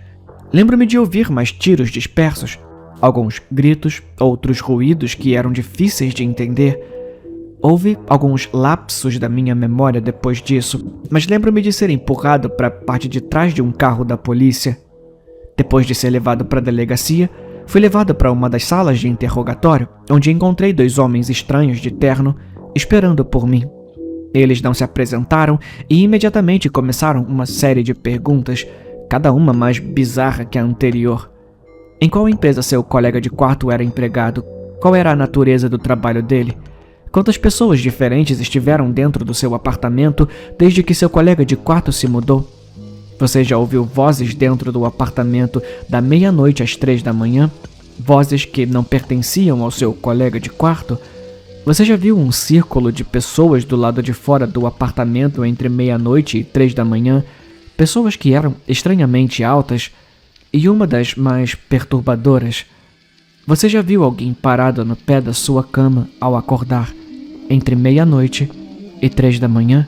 Lembro-me de ouvir mais tiros dispersos, alguns gritos, outros ruídos que eram difíceis de entender. Houve alguns lapsos da minha memória depois disso, mas lembro-me de ser empurrado para a parte de trás de um carro da polícia. Depois de ser levado para a delegacia, fui levado para uma das salas de interrogatório, onde encontrei 2 homens estranhos de terno esperando por mim. Eles não se apresentaram e imediatamente começaram uma série de perguntas, cada uma mais bizarra que a anterior. Em qual empresa seu colega de quarto era empregado? Qual era a natureza do trabalho dele? Quantas pessoas diferentes estiveram dentro do seu apartamento desde que seu colega de quarto se mudou? Você já ouviu vozes dentro do apartamento da meia-noite às 3 da manhã? Vozes que não pertenciam ao seu colega de quarto? Você já viu um círculo de pessoas do lado de fora do apartamento entre meia-noite e 3 da manhã? Pessoas que eram estranhamente altas? E uma das mais perturbadoras, você já viu alguém parado no pé da sua cama ao acordar, entre meia-noite e 3 da manhã?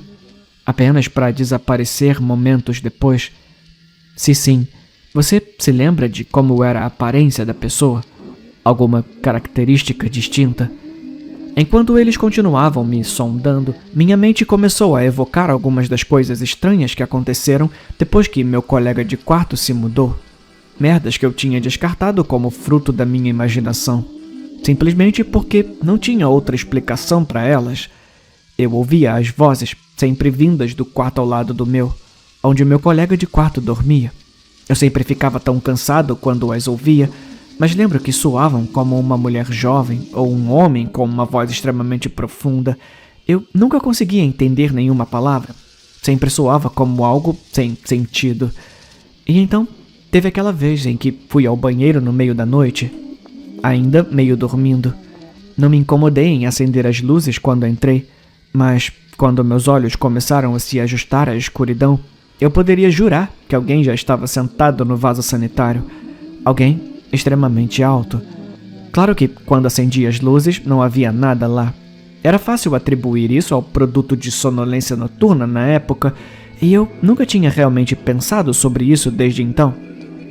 apenas para desaparecer momentos depois? Se sim, você se lembra de como era a aparência da pessoa? Alguma característica distinta? Enquanto eles continuavam me sondando, minha mente começou a evocar algumas das coisas estranhas que aconteceram depois que meu colega de quarto se mudou. Merdas que eu tinha descartado como fruto da minha imaginação, simplesmente porque não tinha outra explicação para elas. Eu ouvia as vozes, sempre vindas do quarto ao lado do meu, onde meu colega de quarto dormia. Eu sempre ficava tão cansado quando as ouvia, mas lembro que soavam como uma mulher jovem ou um homem com uma voz extremamente profunda. Eu nunca conseguia entender nenhuma palavra. Sempre soava como algo sem sentido. E então, teve aquela vez em que fui ao banheiro no meio da noite, ainda meio dormindo. Não me incomodei em acender as luzes quando entrei, mas quando meus olhos começaram a se ajustar à escuridão, eu poderia jurar que alguém já estava sentado no vaso sanitário. Alguém extremamente alto. Claro que, quando acendi as luzes, não havia nada lá. Era fácil atribuir isso ao produto de sonolência noturna na época, e eu nunca tinha realmente pensado sobre isso desde então.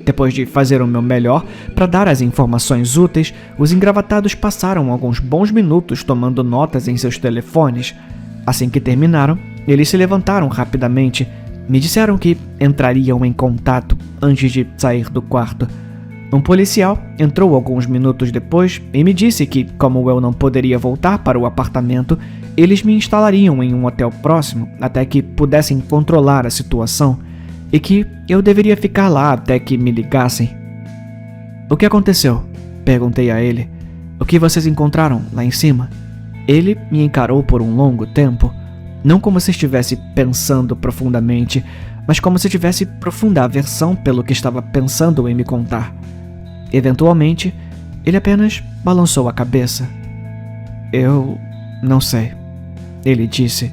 Depois de fazer o meu melhor para dar as informações úteis, os engravatados passaram alguns bons minutos tomando notas em seus telefones. Assim que terminaram, eles se levantaram rapidamente. Me disseram que entrariam em contato antes de sair do quarto. Um policial entrou alguns minutos depois e me disse que, como eu não poderia voltar para o apartamento, eles me instalariam em um hotel próximo até que pudessem controlar a situação e que eu deveria ficar lá até que me ligassem. "O que aconteceu?" perguntei a ele. "O que vocês encontraram lá em cima?" Ele me encarou por um longo tempo, não como se estivesse pensando profundamente, mas como se tivesse profunda aversão pelo que estava pensando em me contar. Eventualmente, ele apenas balançou a cabeça. "Eu não sei", ele disse.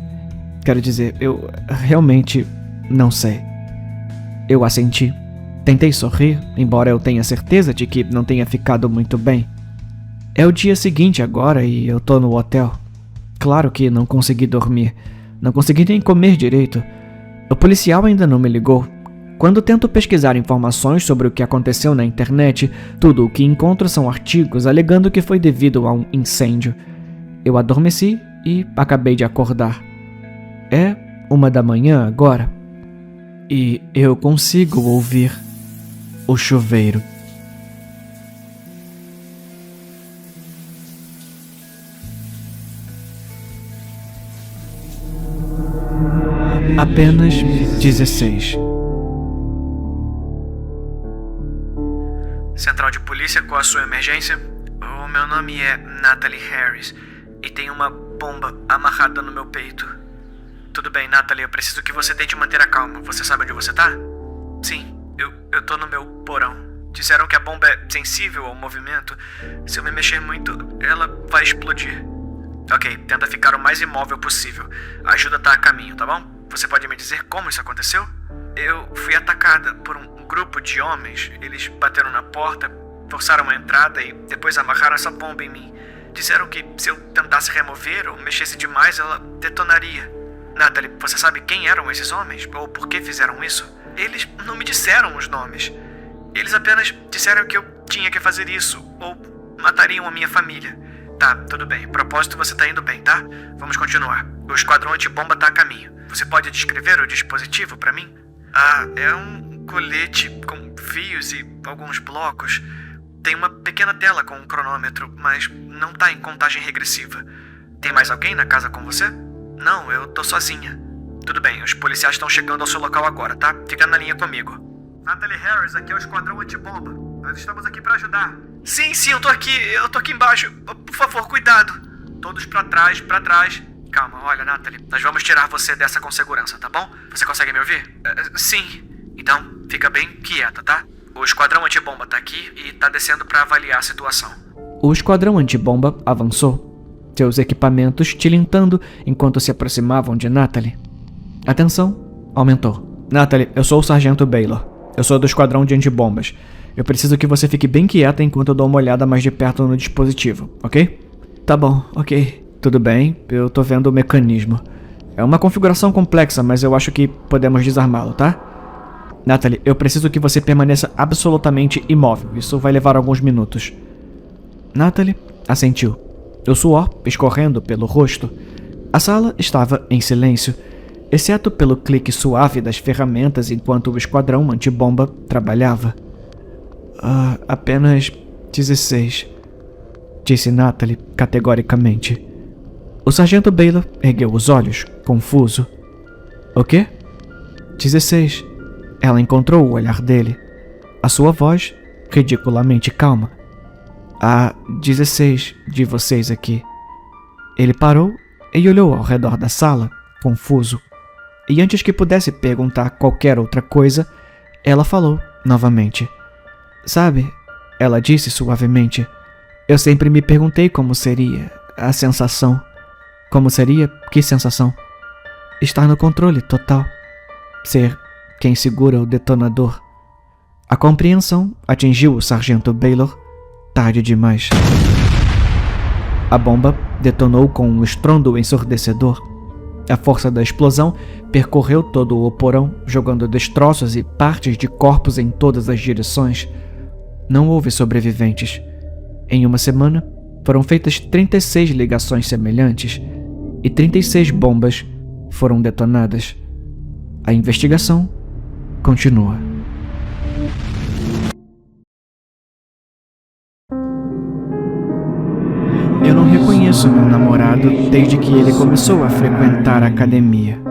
"Quero dizer, eu realmente não sei." Eu assenti. Tentei sorrir, embora eu tenha certeza de que não tenha ficado muito bem. É o dia seguinte agora e eu tô no hotel. Claro que não consegui dormir. Não consegui nem comer direito. O policial ainda não me ligou. Quando tento pesquisar informações sobre o que aconteceu na internet, tudo o que encontro são artigos alegando que foi devido a um incêndio. Eu adormeci e acabei de acordar. É 1 da manhã agora. E eu consigo ouvir o chuveiro. Apenas 16. Central de polícia, qual a sua emergência? O meu nome é Natalie Harris e tem uma bomba amarrada no meu peito. Tudo bem, Natalie, eu preciso que você tente manter a calma. Você sabe onde você tá? Sim, eu tô no meu porão. Disseram que a bomba é sensível ao movimento. Se eu me mexer muito, ela vai explodir. Ok, tenta ficar o mais imóvel possível. A ajuda tá a caminho, tá bom? Você pode me dizer como isso aconteceu? Eu fui atacada por um grupo de homens. Eles bateram na porta, forçaram a entrada e depois amarraram essa bomba em mim. Disseram que se eu tentasse remover ou mexesse demais, ela detonaria. Natalie, você sabe quem eram esses homens? Ou por que fizeram isso? Eles não me disseram os nomes. Eles apenas disseram que eu tinha que fazer isso, ou matariam a minha família. Tá, tudo bem. Propósito, você tá indo bem, tá? Vamos continuar. O esquadrão antibomba tá a caminho. Você pode descrever o dispositivo pra mim? Ah, é um colete com fios e alguns blocos. Tem uma pequena tela com um cronômetro, mas não tá em contagem regressiva. Tem mais alguém na casa com você? Não, eu tô sozinha. Tudo bem, os policiais estão chegando ao seu local agora, tá? Fica na linha comigo. Natalie Harris, aqui é o esquadrão antibomba. Nós estamos aqui pra ajudar. Sim, eu tô aqui embaixo. Por favor, cuidado. Todos pra trás. Calma, olha, Natalie, nós vamos tirar você dessa com segurança, tá bom? Você consegue me ouvir? Sim. Então, fica bem quieta, tá? O esquadrão antibomba tá aqui e tá descendo pra avaliar a situação. O esquadrão antibomba avançou, seus equipamentos tilintando enquanto se aproximavam de Natalie. A tensão aumentou. Natalie, eu sou o Sargento Baylor. Eu sou do esquadrão de antibombas. Eu preciso que você fique bem quieta enquanto eu dou uma olhada mais de perto no dispositivo, ok? Tá bom, ok. Tudo bem, eu tô vendo o mecanismo. É uma configuração complexa, mas eu acho que podemos desarmá-lo, tá? Natalie, eu preciso que você permaneça absolutamente imóvel. Isso vai levar alguns minutos. Natalie assentiu. O suor escorrendo pelo rosto. A sala estava em silêncio, exceto pelo clique suave das ferramentas enquanto o esquadrão antibomba trabalhava. Apenas 16, disse Natalie categoricamente. O sargento Baylor ergueu os olhos, confuso. O quê? 16. Ela encontrou o olhar dele. A sua voz, ridiculamente calma. Há 16 de vocês aqui. Ele parou e olhou ao redor da sala, confuso. E antes que pudesse perguntar qualquer outra coisa, ela falou novamente. Sabe, ela disse suavemente, eu sempre me perguntei como seria a sensação. Como seria? Que sensação? Estar no controle total. Ser quem segura o detonador. A compreensão atingiu o sargento Baylor tarde demais. A bomba detonou com um estrondo ensurdecedor. A força da explosão percorreu todo o porão, jogando destroços e partes de corpos em todas as direções. Não houve sobreviventes. Em uma semana, foram feitas 36 ligações semelhantes e 36 bombas foram detonadas. A investigação continua. Eu não reconheço meu namorado desde que ele começou a frequentar a academia.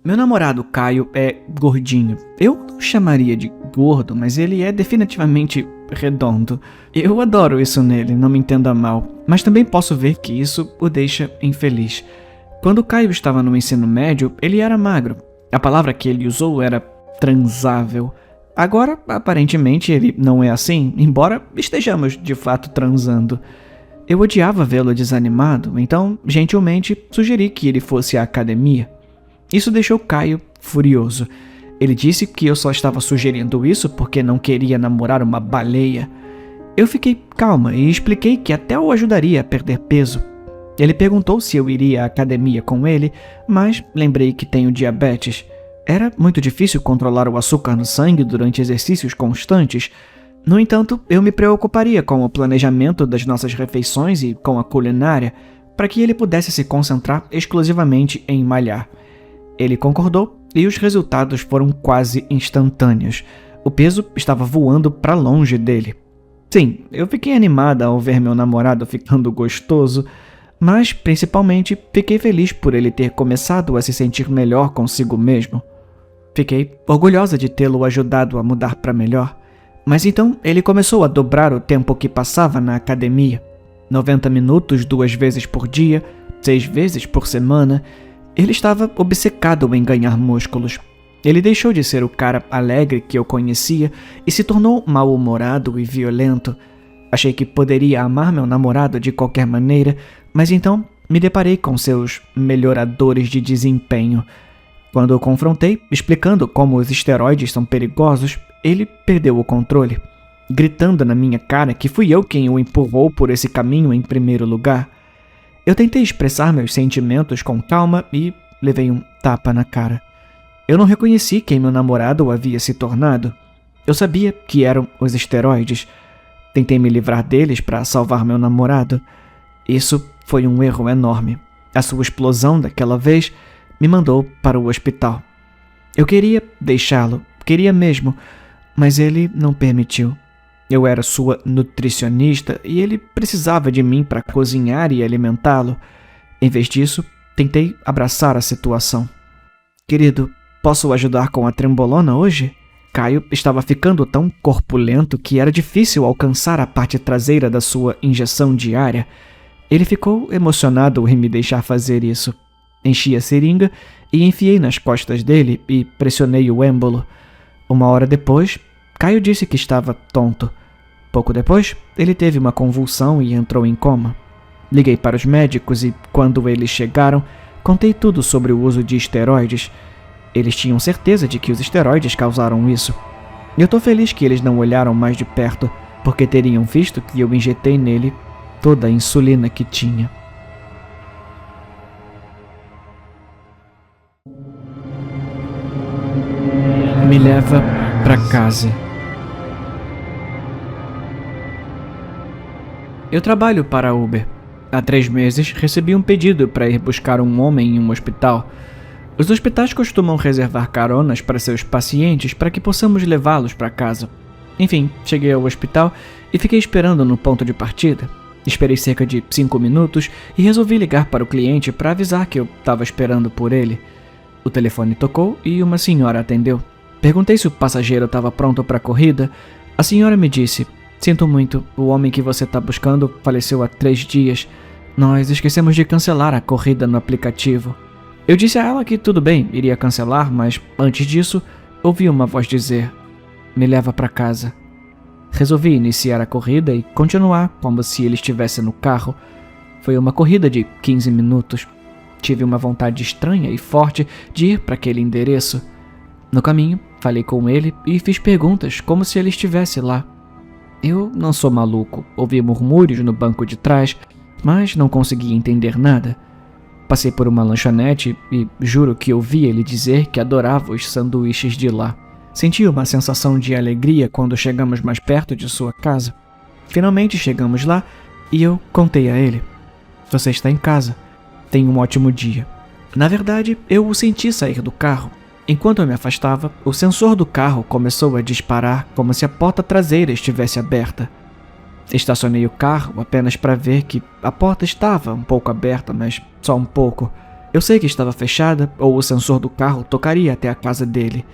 Meu namorado Caio é gordinho. Eu não chamaria de gordo, mas ele é definitivamente redondo. Eu adoro isso nele, não me entenda mal, mas também posso ver que isso o deixa infeliz. Quando Caio estava no ensino médio, ele era magro. A palavra que ele usou era transável. Agora, aparentemente, ele não é assim, embora estejamos de fato transando. Eu odiava vê-lo desanimado, então, gentilmente, sugeri que ele fosse à academia. Isso deixou Caio furioso. Ele disse que eu só estava sugerindo isso porque não queria namorar uma baleia. Eu fiquei calma e expliquei que até o ajudaria a perder peso. Ele perguntou se eu iria à academia com ele, mas lembrei que tenho diabetes. Era muito difícil controlar o açúcar no sangue durante exercícios constantes. No entanto, eu me preocuparia com o planejamento das nossas refeições e com a culinária, para que ele pudesse se concentrar exclusivamente em malhar. Ele concordou e os resultados foram quase instantâneos. O peso estava voando para longe dele. Sim, eu fiquei animada ao ver meu namorado ficando gostoso, mas principalmente fiquei feliz por ele ter começado a se sentir melhor consigo mesmo. Fiquei orgulhosa de tê-lo ajudado a mudar para melhor, mas então ele começou a dobrar o tempo que passava na academia. 90 minutos 2 vezes por dia, 6 vezes por semana. Ele estava obcecado em ganhar músculos. Ele deixou de ser o cara alegre que eu conhecia e se tornou mal-humorado e violento. Achei que poderia amar meu namorado de qualquer maneira, mas então me deparei com seus melhoradores de desempenho. Quando o confrontei, explicando como os esteroides são perigosos, ele perdeu o controle, gritando na minha cara que fui eu quem o empurrou por esse caminho em primeiro lugar. Eu tentei expressar meus sentimentos com calma e levei um tapa na cara. Eu não reconheci quem meu namorado havia se tornado. Eu sabia que eram os esteroides. Tentei me livrar deles para salvar meu namorado. Isso foi um erro enorme. A sua explosão daquela vez me mandou para o hospital. Eu queria deixá-lo, queria mesmo, mas ele não permitiu. Eu era sua nutricionista e ele precisava de mim para cozinhar e alimentá-lo. Em vez disso, tentei abraçar a situação. Querido, posso ajudar com a trembolona hoje? Caio estava ficando tão corpulento que era difícil alcançar a parte traseira da sua injeção diária. Ele ficou emocionado em me deixar fazer isso. Enchi a seringa e enfiei nas costas dele e pressionei o êmbolo. 1 hora depois, Caio disse que estava tonto. Pouco depois, ele teve uma convulsão e entrou em coma. Liguei para os médicos e, quando eles chegaram, contei tudo sobre o uso de esteroides. Eles tinham certeza de que os esteroides causaram isso. Eu estou feliz que eles não olharam mais de perto, porque teriam visto que eu injetei nele toda a insulina que tinha. Me leva para casa. Eu trabalho para a Uber. Há 3 meses recebi um pedido para ir buscar um homem em um hospital. Os hospitais costumam reservar caronas para seus pacientes para que possamos levá-los para casa. Enfim, cheguei ao hospital e fiquei esperando no ponto de partida. Esperei cerca de 5 minutos e resolvi ligar para o cliente para avisar que eu estava esperando por ele. O telefone tocou e uma senhora atendeu. Perguntei se o passageiro estava pronto para a corrida. A senhora me disse: "Sinto muito, o homem que você está buscando faleceu há 3 dias. Nós esquecemos de cancelar a corrida no aplicativo." Eu disse a ela que tudo bem, iria cancelar, mas antes disso, ouvi uma voz dizer: "Me leva para casa." Resolvi iniciar a corrida e continuar como se ele estivesse no carro. Foi uma corrida de 15 minutos. Tive uma vontade estranha e forte de ir para aquele endereço. No caminho, falei com ele e fiz perguntas como se ele estivesse lá. Eu não sou maluco, ouvi murmúrios no banco de trás, mas não consegui entender nada. Passei por uma lanchonete e juro que ouvi ele dizer que adorava os sanduíches de lá. Senti uma sensação de alegria quando chegamos mais perto de sua casa. Finalmente chegamos lá e eu contei a ele: "Você está em casa. Tenha um ótimo dia." Na verdade, eu o senti sair do carro. Enquanto eu me afastava, o sensor do carro começou a disparar como se a porta traseira estivesse aberta. Estacionei o carro apenas para ver que a porta estava um pouco aberta, mas só um pouco. Eu sei que estava fechada ou o sensor do carro tocaria até a casa dele.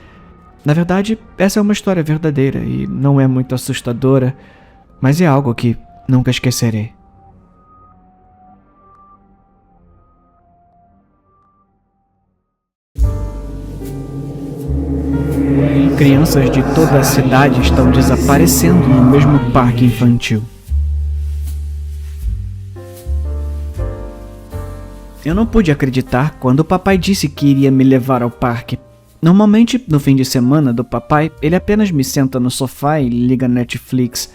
Na verdade, essa é uma história verdadeira e não é muito assustadora, mas é algo que nunca esquecerei. Crianças de toda a cidade estão desaparecendo no mesmo parque infantil. Eu não pude acreditar quando o papai disse que iria me levar ao parque. Normalmente, no fim de semana do papai, ele apenas me senta no sofá e liga Netflix.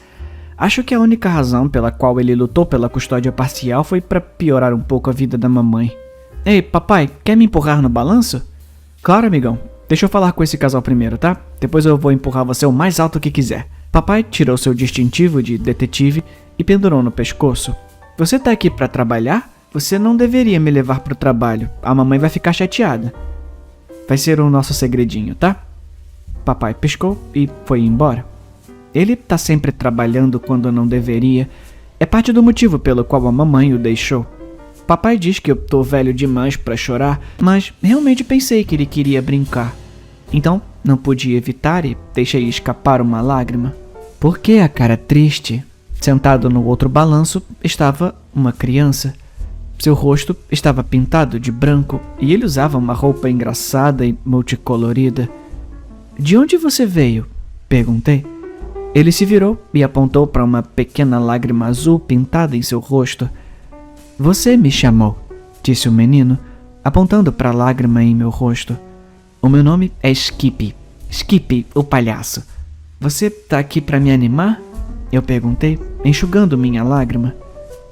Acho que a única razão pela qual ele lutou pela custódia parcial foi para piorar um pouco a vida da mamãe. "Ei, papai, quer me empurrar no balanço?" "Claro, amigão. Deixa eu falar com esse casal primeiro, tá? Depois eu vou empurrar você o mais alto que quiser." Papai tirou seu distintivo de detetive e pendurou no pescoço. "Você tá aqui pra trabalhar? Você não deveria me levar pro trabalho. A mamãe vai ficar chateada." "Vai ser o nosso segredinho, tá?" Papai piscou e foi embora. Ele tá sempre trabalhando quando não deveria. É parte do motivo pelo qual a mamãe o deixou. Papai diz que eu tô velho demais pra chorar, mas realmente pensei que ele queria brincar. Então, não pude evitar e deixei escapar uma lágrima. Por que a cara triste? Sentado no outro balanço estava uma criança. Seu rosto estava pintado de branco e ele usava uma roupa engraçada e multicolorida. "De onde você veio?" perguntei. Ele se virou e apontou para uma pequena lágrima azul pintada em seu rosto. "Você me chamou", disse o menino, apontando para a lágrima em meu rosto. "O meu nome é Skippy. Skippy, o palhaço. Você tá aqui para me animar?" eu perguntei, enxugando minha lágrima.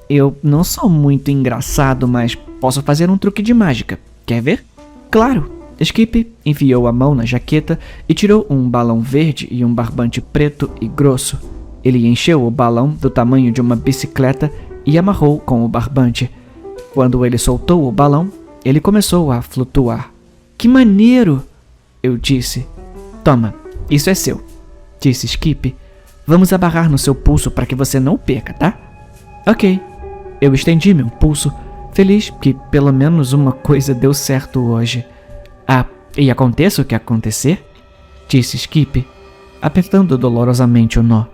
"Eu não sou muito engraçado, mas posso fazer um truque de mágica. Quer ver?" "Claro." Skippy enfiou a mão na jaqueta e tirou um balão verde e um barbante preto e grosso. Ele encheu o balão do tamanho de uma bicicleta e amarrou com o barbante. Quando ele soltou o balão, ele começou a flutuar. "Que maneiro!" eu disse. "Toma, isso é seu", disse Skippy. "Vamos abarrar no seu pulso para que você não perca, tá?" "Ok." Eu estendi meu pulso, feliz que pelo menos uma coisa deu certo hoje. "Ah, e aconteça o que acontecer", disse Skippy, apertando dolorosamente o nó.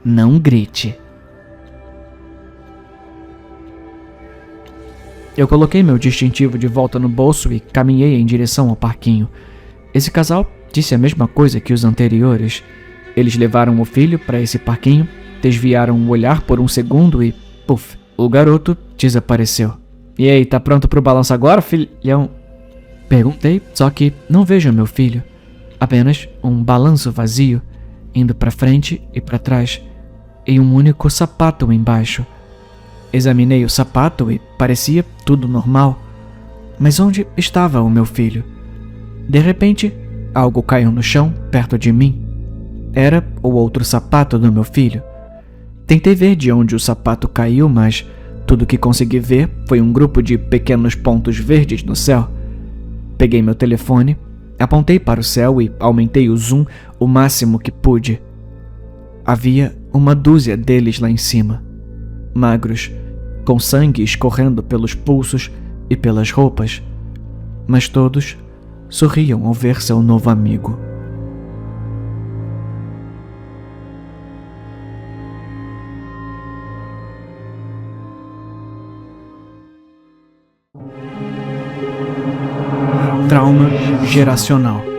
"Não grite." Eu coloquei meu distintivo de volta no bolso e caminhei em direção ao parquinho. Esse casal disse a mesma coisa que os anteriores. Eles levaram o filho para esse parquinho, desviaram o olhar por um segundo e, puf, o garoto desapareceu. "E aí, tá pronto pro balanço agora, filhão?" perguntei, só que não vejo meu filho. Apenas um balanço vazio, indo para frente e para trás, e um único sapato embaixo. Examinei o sapato e parecia tudo normal. Mas onde estava o meu filho? De repente, algo caiu no chão perto de mim. Era o outro sapato do meu filho. Tentei ver de onde o sapato caiu, mas tudo que consegui ver foi um grupo de pequenos pontos verdes no céu. Peguei meu telefone, apontei para o céu e aumentei o zoom o máximo que pude. Havia uma dúzia deles lá em cima, magros, com sangue escorrendo pelos pulsos e pelas roupas, mas todos sorriam ao ver seu novo amigo. Trauma geracional.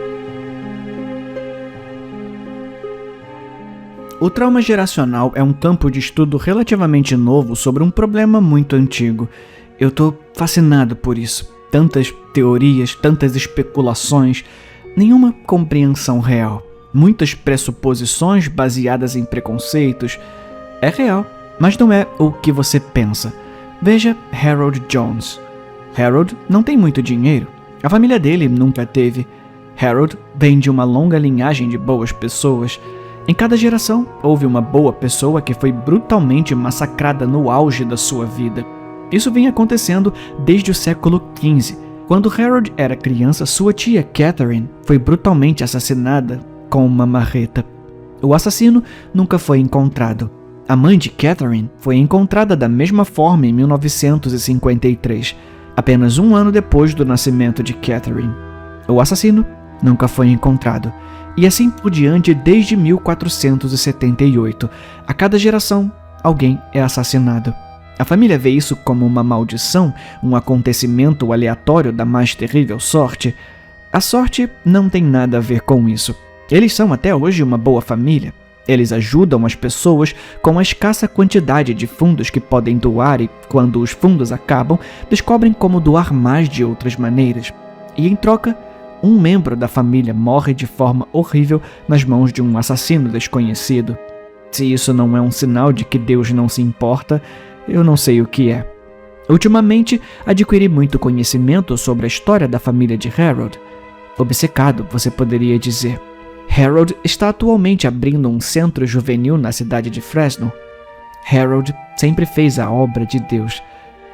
O trauma geracional é um campo de estudo relativamente novo sobre um problema muito antigo. Eu tô fascinado por isso. Tantas teorias, tantas especulações, nenhuma compreensão real. Muitas pressuposições baseadas em preconceitos. É real, mas não é o que você pensa. Veja Harold Jones. Harold não tem muito dinheiro. A família dele nunca teve. Harold vem de uma longa linhagem de boas pessoas. Em cada geração, houve uma boa pessoa que foi brutalmente massacrada no auge da sua vida. Isso vem acontecendo desde o século XV. Quando Harold era criança, sua tia Catherine foi brutalmente assassinada com uma marreta. O assassino nunca foi encontrado. A mãe de Catherine foi encontrada da mesma forma em 1953, apenas um ano depois do nascimento de Catherine. O assassino nunca foi encontrado. E assim por diante desde 1478. A cada geração, alguém é assassinado. A família vê isso como uma maldição, um acontecimento aleatório da mais terrível sorte. A sorte não tem nada a ver com isso. Eles são até hoje uma boa família. Eles ajudam as pessoas com a escassa quantidade de fundos que podem doar e, quando os fundos acabam, descobrem como doar mais de outras maneiras. E em troca, um membro da família morre de forma horrível nas mãos de um assassino desconhecido. Se isso não é um sinal de que Deus não se importa, eu não sei o que é. Ultimamente, adquiri muito conhecimento sobre a história da família de Harold. Obcecado, você poderia dizer. Harold está atualmente abrindo um centro juvenil na cidade de Fresno. Harold sempre fez a obra de Deus.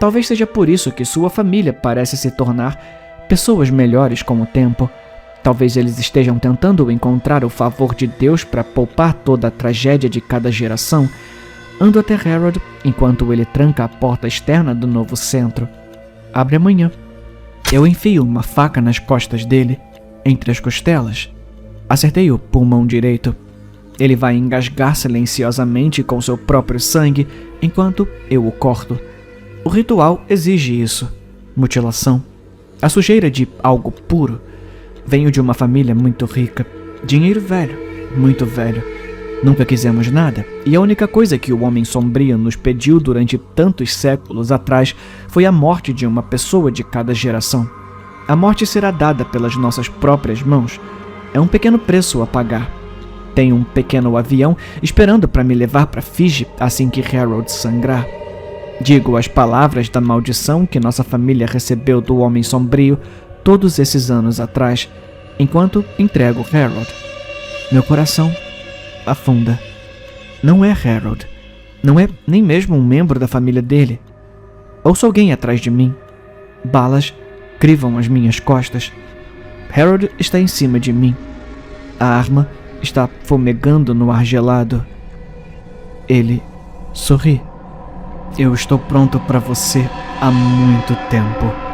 Talvez seja por isso que sua família parece se tornar pessoas melhores com o tempo. Talvez eles estejam tentando encontrar o favor de Deus para poupar toda a tragédia de cada geração. Ando até Harold enquanto ele tranca a porta externa do novo centro. Abre amanhã. Eu enfio uma faca nas costas dele, entre as costelas. Acertei o pulmão direito. Ele vai engasgar silenciosamente com seu próprio sangue enquanto eu o corto. O ritual exige isso. Mutilação. A sujeira de algo puro. Venho de uma família muito rica. Dinheiro velho, muito velho. Nunca quisemos nada, e a única coisa que o homem sombrio nos pediu durante tantos séculos atrás foi a morte de uma pessoa de cada geração. A morte será dada pelas nossas próprias mãos. É um pequeno preço a pagar. Tenho um pequeno avião esperando para me levar para Fiji assim que Harold sangrar. Digo as palavras da maldição que nossa família recebeu do homem sombrio todos esses anos atrás, enquanto entrego Harold. Meu coração afunda. Não é Harold. Não é nem mesmo um membro da família dele. Ouço alguém atrás de mim. Balas crivam as minhas costas. Harold está em cima de mim. A arma está fumegando no ar gelado. Ele sorri. Eu estou pronto para você há muito tempo.